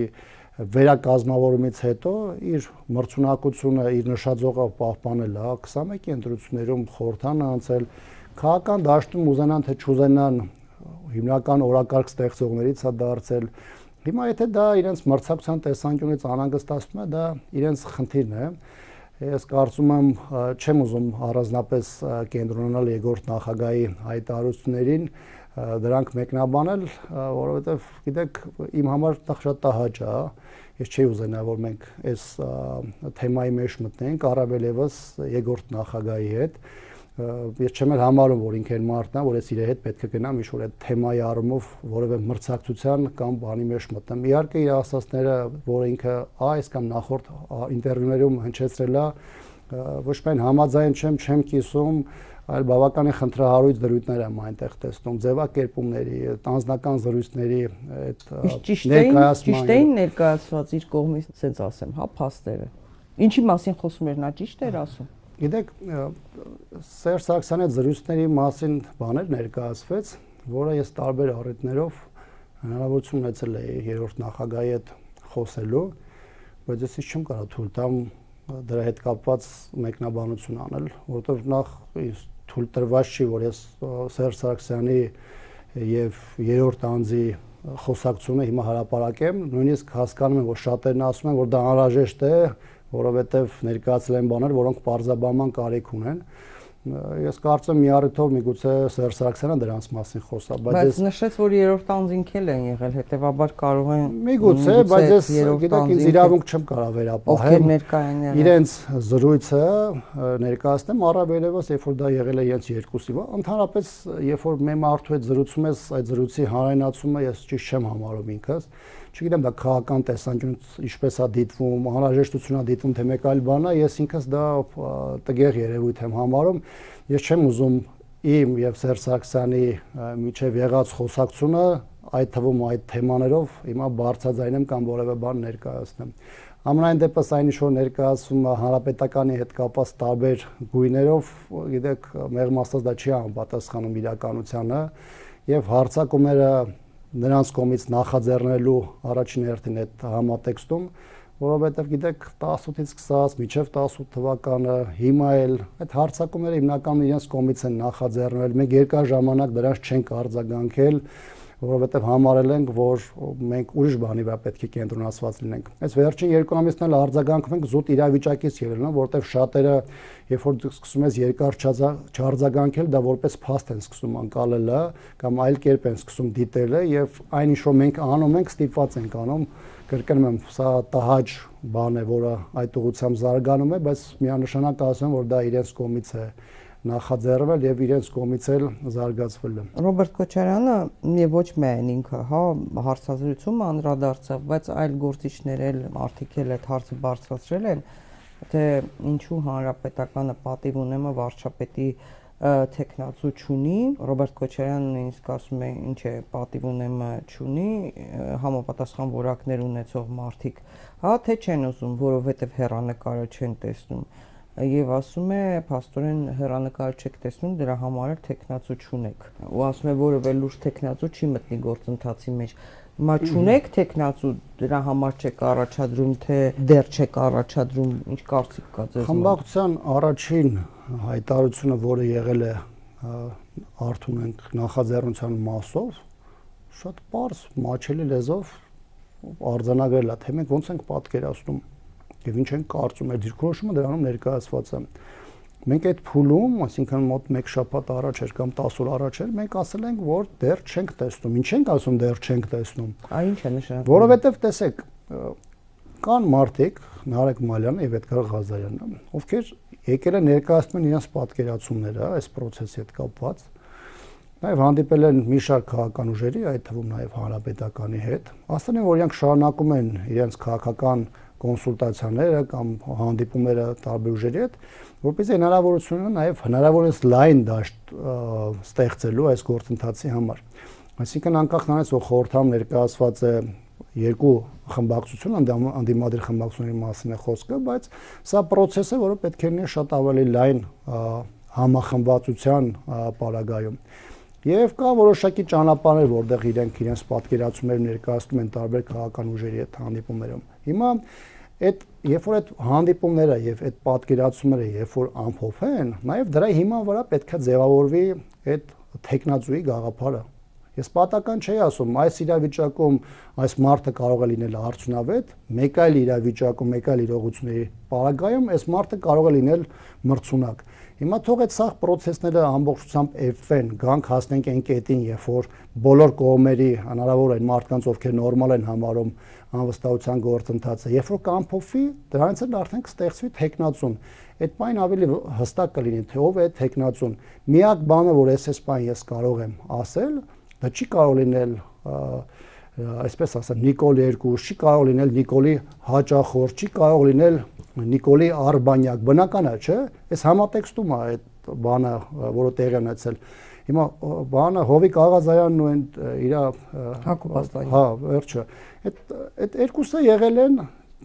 վերակազմավորումից հետո իր մրցունակությունը, իր նշաձողը պահպանել է, 21-ի ընտրություններում խորհրդան անցել, քաղաքական դաշտում ուզենան թե չուզենան հիմնական օրակարգ ստեղծողներից է դարձել։ Հիմա եթե դա իրենց մրցակցության տեսանկյունից անհանգստացնում է, դա իրենց խնդիրն է։ Ես կարծում եմ, չեմ ուզում առանձնապես կենտրոնանալ երկրորդ նախագահի հայտարարություններին, դրանք մեկնաբանել, որովհետև գիտեք, իմ համար դա շատ տհաճ է, ես չի ուզենա, որ մենք այս թեմայի մեջ մտնենք, առավել եւս երկրորդ նախագահի հետ։ Ես չեմ էլ համարում, որ ինքը այն մարդն է, որ ես իր հետ պետք է գնամ ինչ-որ այդ թեմայի առումով որևէ մրցակցության կամ բանի մեջ մտնեմ։ Իհարկե իր ասածները, որ ինքը այս կամ նախորդ ինտերվյուներում հնչեցրել է, ոչ միայն համաձայն չեմ կիսում, այլ բավականին խնդրահարույց դրույթներ եմ այնտեղ տեսնում, ձևակերպումների, անձնական զրույցների այդ ճիշտ էին ներկայացված իր կողմից, ասենց ասեմ, հա, փաստերը։ Ինչի մասին խոսում էր նա, ճիշտ էր ասում։ Գիտեք, Սերժ Սարգսյանի հետ զրույցների մասին բաներ ներկայացվեց, որը ես տարբեր առիթներով հնարավորություն ունեցել էի երրորդ նախագահի հետ խոսելու, բայց ես չեմ կարող թույլ տամ դրա հետ կապված մեկնաբանություն անել, որովհետև նախ թույլ տրված չի, որ ես Սերժ Սարգսյանի եւ երրորդ անձի խոսակցությունը հիմա հրապարակեմ, նույնիսկ հասկանում եմ, որ շատերն ասում են, որ դա անհրաժեշտ է, որովհետև ներկայացել են բաներ, որոնք պարզաբանման կարիք ունեն, Ես կարծում եմ մի առիթով միգուցե Սերժ Սարգսյանը դրանց մասին խոսա, բայց նշեց, որ երրորդ անձինք էլ են եղել, հետեւաբար կարող են միգուցե, բայց ես գիտեք ինձ իրավունք չեմ կարող վերապահել իրենց զրույցը ներկայացնեմ առավելևս, երբ որ դա եղել է իրենց երկուսի, ընդհանրապես երբ որ մի մարդու հետ զրուցում ես, այդ զրույցի հանրայնացումը ես ճիշտ չեմ համարում ինքս, չգիտեմ դա քաղաքական տեսանկյունից ինչպես է դիտվում, անհրաժեշտություն է դիտվում, թե մեկ այլ բան է, ես ինքս դա տգեղ երևույթ եմ համարում, ես չեմ ուզում իմ եւ Սերժ Սարգսյանի միջև եղած խոսակցությունը այդ թվում այդ թեմաներով հիմա բարձրաձայնեմ կամ որևէ բան ներկայացնեմ։ Ամենայն դեպս այն ինչ որ ներկայացվում է հանրապետականի հետ կապված տարբեր գույներով, գիտեք, մեղմ ասած դա չի համապատասխանում իրականությանը եւ հարձակումները նրանց կողմից նախաձեռնելու առաջին հերթին այդ համատեքստում, որովհետև գիտեք 18-ից սկսած մինչև 18 թվականը հիմա էլ այդ հարձակումները հիմնականում իրենց կողմից են նախաձեռնել, մենք երկար ժամանակ դրանց չենք արձագանքել, որովհետև համարել ենք, որ մենք ուրիշ բանի վրա պետք է կենտրոնացված լինենք։ Այս վերջին 2 ամիսն էլ արձագանքում ենք զուտ իրավիճակից ելնելով, որովհետև շատերը, երբ որ սկսում ես երկար չարձագանքել, դա որպես փաստ են սկսում անցալել կամ այլ կերպ են սկսում դիտել եւ այն ինչ որ մենք անում ենք, ստիպված ենք անում, կրկնում եմ, սա տհաճ բան է, որը այդ ուղղությամբ զարգանում է, բայց միանշանակ ասեմ, որ դա իրենց կողմից է նախաձեռնվել եւ իրենց կողմից էլ զարգացվել է։ Ռոբերտ Քոչարյանը եւ ոչ միայն ինքը, հա, հարցազրույցում անդրադարձավ, բայց այլ գործիչներ էլ արդյոք էլ այդ հարցը բարձրացրել են, թե ինչու հանրապետականը պատիվ ունեմը վարչապետի տեխնացու չունի, Ռոբերտ Քոչարյանն ինձ ասում է, ինչ է պատիվ ունեմը չունի, համապատասխան որակներ ունեցող մարդիկ, հա, թե չեն ուզում, որովհետեւ հեռանկարը չեն տեսնում։ Եվ ասում է, փաստորեն հեռանկար չեք տեսնում, դրա համար էլ տեխնացու չունեք։ Ու ասում է, որևէ լուրջ տեխնացու չի մտնի գործընթացի մեջ։ Հիմա չունեք տեխնացու, դրա համար չեք առաջադրում, թե դեռ չեք առաջադրում, ինչ կարծիք կա ձեզ։ Խմբակցության առաջին հայտարարությունը, որը եղել է Արթունենք նախաձեռնության մասով, շատ պարզ, մաչելի լեզվով արձանագրել է, թե մենք ոնց ենք պատկերացնում եւ ինչ են կարծում, այդ դիրքորոշումը դրանում ներկայացված է։ Մենք այդ փուլում, այսինքն մոտ 1 շաբաթ առաջ էր կամ 10 օր առաջ էր, մենք ասել ենք, որ դեռ չենք տեսնում։ Ինչ ենք ասում դեռ չենք տեսնում։ Ինչ է նշանակում։ Որովհետեւ տեսեք, կան մարդիկ, Նարեկ Մալյանը եւ Էդգար Ղազարյանը, ովքեր եկել են ներկայացնում իրենց պատկերացումները այս process-ի հետ կապված։ Նաև հանդիպել են մի շարք քաղաքական ուժերի, այդ թվում նաև հանրապետականի հետ։ Ասել են, որ իրանք շարունակում են իրենց քաղաքական կոնսուլտացիաները կամ հանդիպումները տարբեր ուժերի հետ, որպեսզի հնարավորություն ունենան նաև հնարավորինս լայն դաշտ ստեղծելու այս գործընթացի համար։ Այսինքն անկախ նրանից, որ խորհրդամ ներկայացված է երկու խմբակցություն, անդիմադիր խմբակցությունների մասին է խոսքը, բայց սա process է, որը պետք է լինի շատ ավելի լայն համախմբվածության պարագայում։ Եվ կա որոշակի ճանապարհներ, որտեղ իրենց պատկերացումներ ներկայացնում են տարբեր քաղաքական ուժերի հետ հանդիպումներում։ Հիմա երբ որ այդ հանդիպումները եւ այդ պատկերացումները երբ որ ամփոփեն, նաեւ դրա հիման վրա պետք է ձևավորվի այդ տեխնացուի գաղափարը։ Ես պատական չի ասում, այս իրավիճակում այս մարդը կարող է լինել արդյունավետ, մեկ այլ իրավիճակում, մեկ այլ իրողությունների պարագայում այս մարդը կարող է լինել մրցունակ։ Հիմա թող այդ սաղ process-ները ամբողջությամբ էվվեն, գանք հասնենք այն կետին, երբ որ բոլոր կողմերի հնարավոր են մարդկանց, ովքեր նորմալ են համարում անվստահության գործընթացը, երբ որ կամփոփվի, դրանից էլ արդեն կստեղծվի տեխնացուն։ Այդ բանը ավելի հստակ կլինի, թե ով է տեխնացուն։ Միակ բանը, որ այս բան ես կարող եմ ասել, դա չի կարող լինել այսպես ասեմ Նիկոլ 2, չի կարող լինել Նիկոլի հաճախորդ, չի կարող լինել Նիկոլի Արբանյակ, բնական է, չէ՞։ Այս համատեքստում է այդ բանը, որը տեղի ունեցել։ Հիմա բանը Հովիկ Աղազարյանն ու իր Հակոբ Ասլանյանը։ Հա, վերջը։ Այդ երկուսը եղել են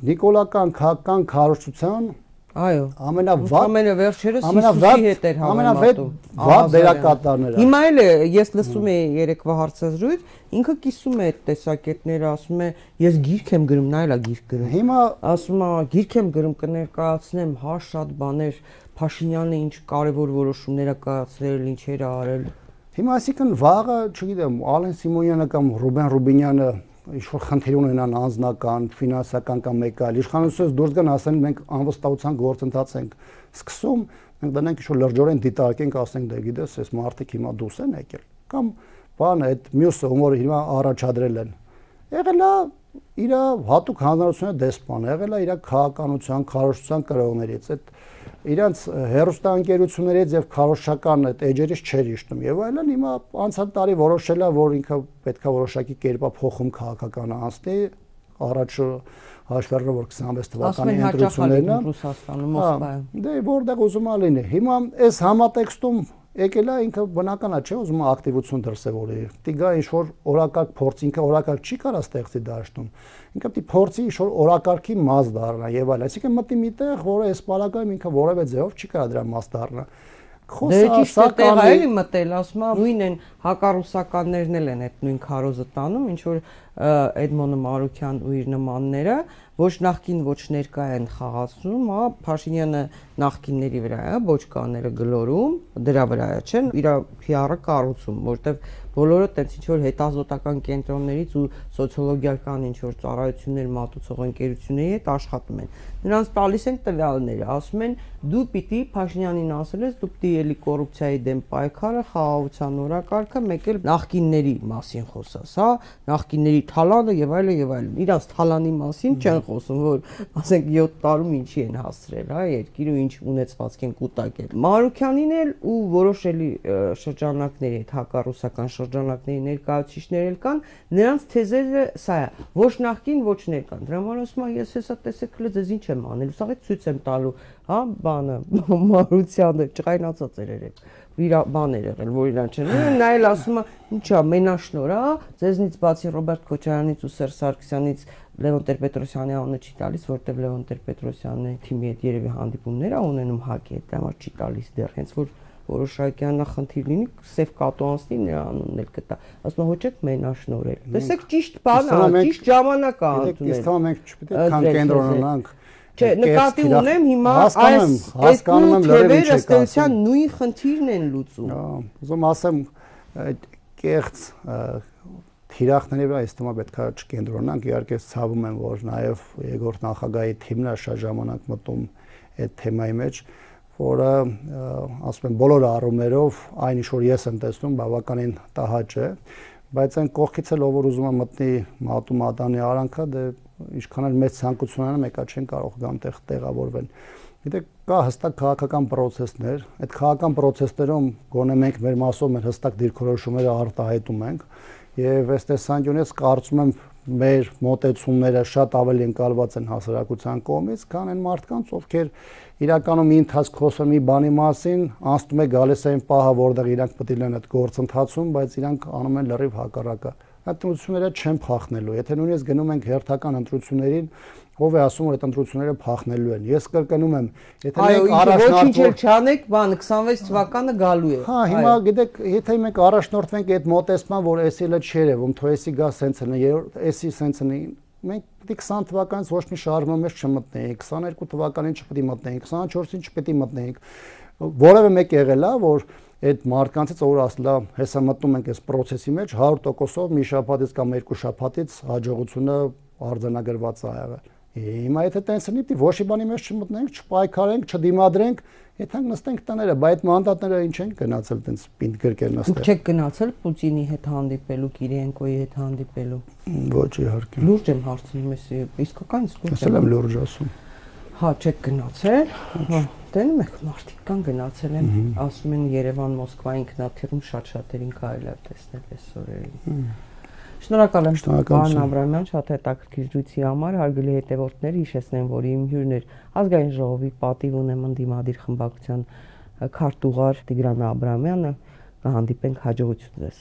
նիկոլական քաղաքական քարոզչության Այո, ամենավերջերս Հիսուսի հետ էր համեմատում։ Վատ դերակատարները։ Հիմա էլ ես լսում եի երեկվա հարցազրույց, ինքը կիսում է այդ տեսակետները, ասում է, ես գիրք եմ գրում, նա էլ է գիրք գրում։ Հիմա ասում է, գիրք եմ գրում, կներկայացնեմ, հա, շատ բաներ, Փաշինյանը ինչ կարևոր որոշումներ է կայացրել, ինչեր է արել։ Հիմա այսինքն վաղը, չգիտեմ, Ալեն Սիմոնյանը կամ Ռուբեն Ռուբինյանը ինչ-որ խնդիր ունենան անձնական, ֆինանսական կամ մեկ այլ, իշխանությունից դուրս գան ասեն մենք անվստահության գործընթաց ենք սկսում, մենք դնենք ինչ-որ լրջորեն դիտարկենք, ասենք դե գիտես, այս մարդիկ հիմա դուրս են եկել, կամ բանը այդ մյուսը, ում հիմա առաջադրել են, եղել է իր հատուկ հանրությունների դեսպանը, եղել է իր քաղաքականության, քարոզչության կրողներից, այդ իրանց հերոստանգերություններից եւ քարոզչական այդ էջերից չեր իշտում եւ այլն հիմա անցյալ տարի որոշել է որ ինքը պետքա որոշակի կերպա փոխում քաղաքականը անցնի առաջ հաշվառը որ 26 թվականի ընտրություններն են Ռուսաստանում Մոսկվայում դե որտեղ ուզում ա լինի հիմա այս համատեքստում եկել է ինքը բնական է չէ ուզում ակտիվություն դրսևորի պիտի գա ինչ որ օրակարգ փորձ ինքը օրակարգ չի կարա ստեղծի դաշտում ինքը պիտի փորձի ինչ որ օրակարգի մաս դառնա եւ այլն այսինքն մտի միտեղ որը այս պարագայում ինքը որևէ ձևով չի կարա դրա մաս դառնա Խոսասական էլի մտել ասում ա նույն են հակառուսականներն են այդ նույն քարոզը տանում ինչ որ Էդմոն Մարուկյան ու իր նմանները ոչ նախքին ոչ ներկա են խաղացնում, հա, Փաշինյանը նախքինների վրա է, բոճկաները գլորում, դրա վրա է, չէ՞, իր PR-ը կառուցում, որտեվ բոլորը տենց ինչ որ հետազոտական կենտրոններից ու սոցիոլոգիական ինչ որ ծառայություններ մատուցող ընկերությունների հետ աշխատում են։ Նրանց տալիս են տվյալները, ասում են դու պիտի Փաշինյանին ասել ես, դու պիտի էլի կոռուպցիայի դեմ պայքարը, խաղաղության օրակարգը, մեկ էլ նախքինների մասին խոսաս, հա, նախքինների թալանը եւ այլն եւ այլն։ Իրանց թալանի մասին չեն խոսում, որ ասենք 7 տարում ինչի են հասցրել, հա, երկիրը ինչ ունեցվածք են կուտակել։ Մարուկյանին էլ ու որոշելի շրջանակների հետ հակառուսական շրջանակների ներկայացուցիչներ էլ կան, նրանց թեզերը սա է, ոչ նախքին, ոչ ներկան։ Դրա համար ասում եմ, ես հեսա տեսեք հələ ձեզ ինչ եմ անել, սաղ ցույց եմ տալու, հա, բանը, Մարուկյանը ճղայնացած էր երեք։ Իր բաներ եղել, որ իրան չեն։ Նայել ասում է, ինչա, մենաշնոր, հա, ձեզնից բացի Ռոբերտ Քոչարյանից ու Սերժ Սարգսյանից Լևոն Տեր-Պետրոսյանի անունը չի տալիս, որտեղ Լևոն Տեր-Պետրոսյանի թիմի հետ երևի հանդիպումներ ա ունենում ՀԱԿ-ի հետ, դա համար չի տալիս դեռ, հենց որ որոշակի նախնդիր լինի, Սև կատու անցնի նրա անունն էլ կտա։ Ասում է, հոճեք մենաշնորել։ Տեսեք ճիշտ բան ա, ճիշտ ժամանակ ա ընդունել։ Իսկ մենք չպետք է կան կենտրոնանանք։ Չէ, նկատի ունեմ հիմա այս թևերը ըստեյության նույն խնդիրն են լուծում։ Ուզում ասեմ, այդ կեղծ թիրախների վրա այս թեմա պետք է չկենտրոնանանք, իհարկե ցավում եմ, որ նաև երկրորդ նախագահի թիմն է շատ ժամանակ մտում այդ թեմայի մեջ, որը ասում եմ բոլոր առումներով այն ինչ որ ես եմ տեսնում բավականին տհաճ է, բայց այն կողքից էլ ով որ ուզում է մտնի մատու մատանի արանքը, դե ինչքան էլ մեծ ցանկությունները մեկա չեն կարող գամ տեղավորվեն։ Գիտեք, կա հստակ քաղաքական process-ներ, այդ քաղաքական process-ներում գոնե մենք մեր մասով մեր հստակ դիրքորոշումները արտահայտում ենք եւ այս տեսանկյունից կարծում եմ մեր մոտեցումները շատ ավելի ընկալված են հասարակության կողմից, քան այն մարդկանց, ովքեր իրականում մի ընթացք խոսում մի բանի մասին, անցնում է գալիս այն պահը, որտեղ իրանք պետք է լինեն այդ գործընթացում, բայց իրանք անում են լրիվ հակառակը։ Այդ ընտրությունները չեն փախնելու։ Եթե նույնիսկ գնում ենք հերթական ընտրություններին, ով է ասում որ այդ ընտրությունները փախնելու են։ Ես կրկնում եմ, եթե մենք առաջնորդվենք, չանեք, բան 26 թվականը գալու է։ Հա, հիմա գիտեք, եթե մենք առաջնորդվենք այդ մոտեցման, որ էսիլը չի երևում, թո էսի գա սենց են, էսի սենց են, մենք պետք է 20 թվականից ոչ մի շարժման մեջ չմտնեինք, 22 թվականին չպետք է մտնեինք, 24-ին չպետք է մտնեինք։ Որևէ մեկ եղել է, որ այդ մարդկանցից որ ասել է, հեսա մտնում ենք այս process-ի մեջ 100%-ով մի շաբաթից կամ երկու շաբաթից հաջողությունը արձանագրված է եղել։ Հիմա եթե տենց լինի, պիտի ոչ մի բանի մեջ չմտնենք, չպայքարենք, չդիմադրենք, եթե նստենք տները, բայց այդ մանդատները ինչ են գնացել տենց պինդ գրկեր նստել։ Չեք գնացել Պուտինի հետ հանդիպելու, Կիրիենկոյի հետ հանդիպելու։ Ոչ, իհարկե։ Լուրջ եմ հարցնում ես, իսկական լուրջ։ Ասել եմ լուրջ ասում։ Հա, չեք գնացել։ Հա, տենում եք մարդիկ կան գնացել են, ասում են Երևան, Մոսկվա ինքնաթիռում շատ-շատերին կարելի է տեսնել այս օրերին։ Շնորհակալ եմ, պարոն Աբրամյան, շատ հետաքրքիր զրույցի համար, հարգելի հետևորդներ, հիշեցնեմ, որ իմ հյուրն էր Ազգային ժողովի պատիվ ունեմ ընդդիմադիր խմբակցության քարտուղար Տիգրան Աբրամյանը, կհանդիպենք հաջողություն ձեզ։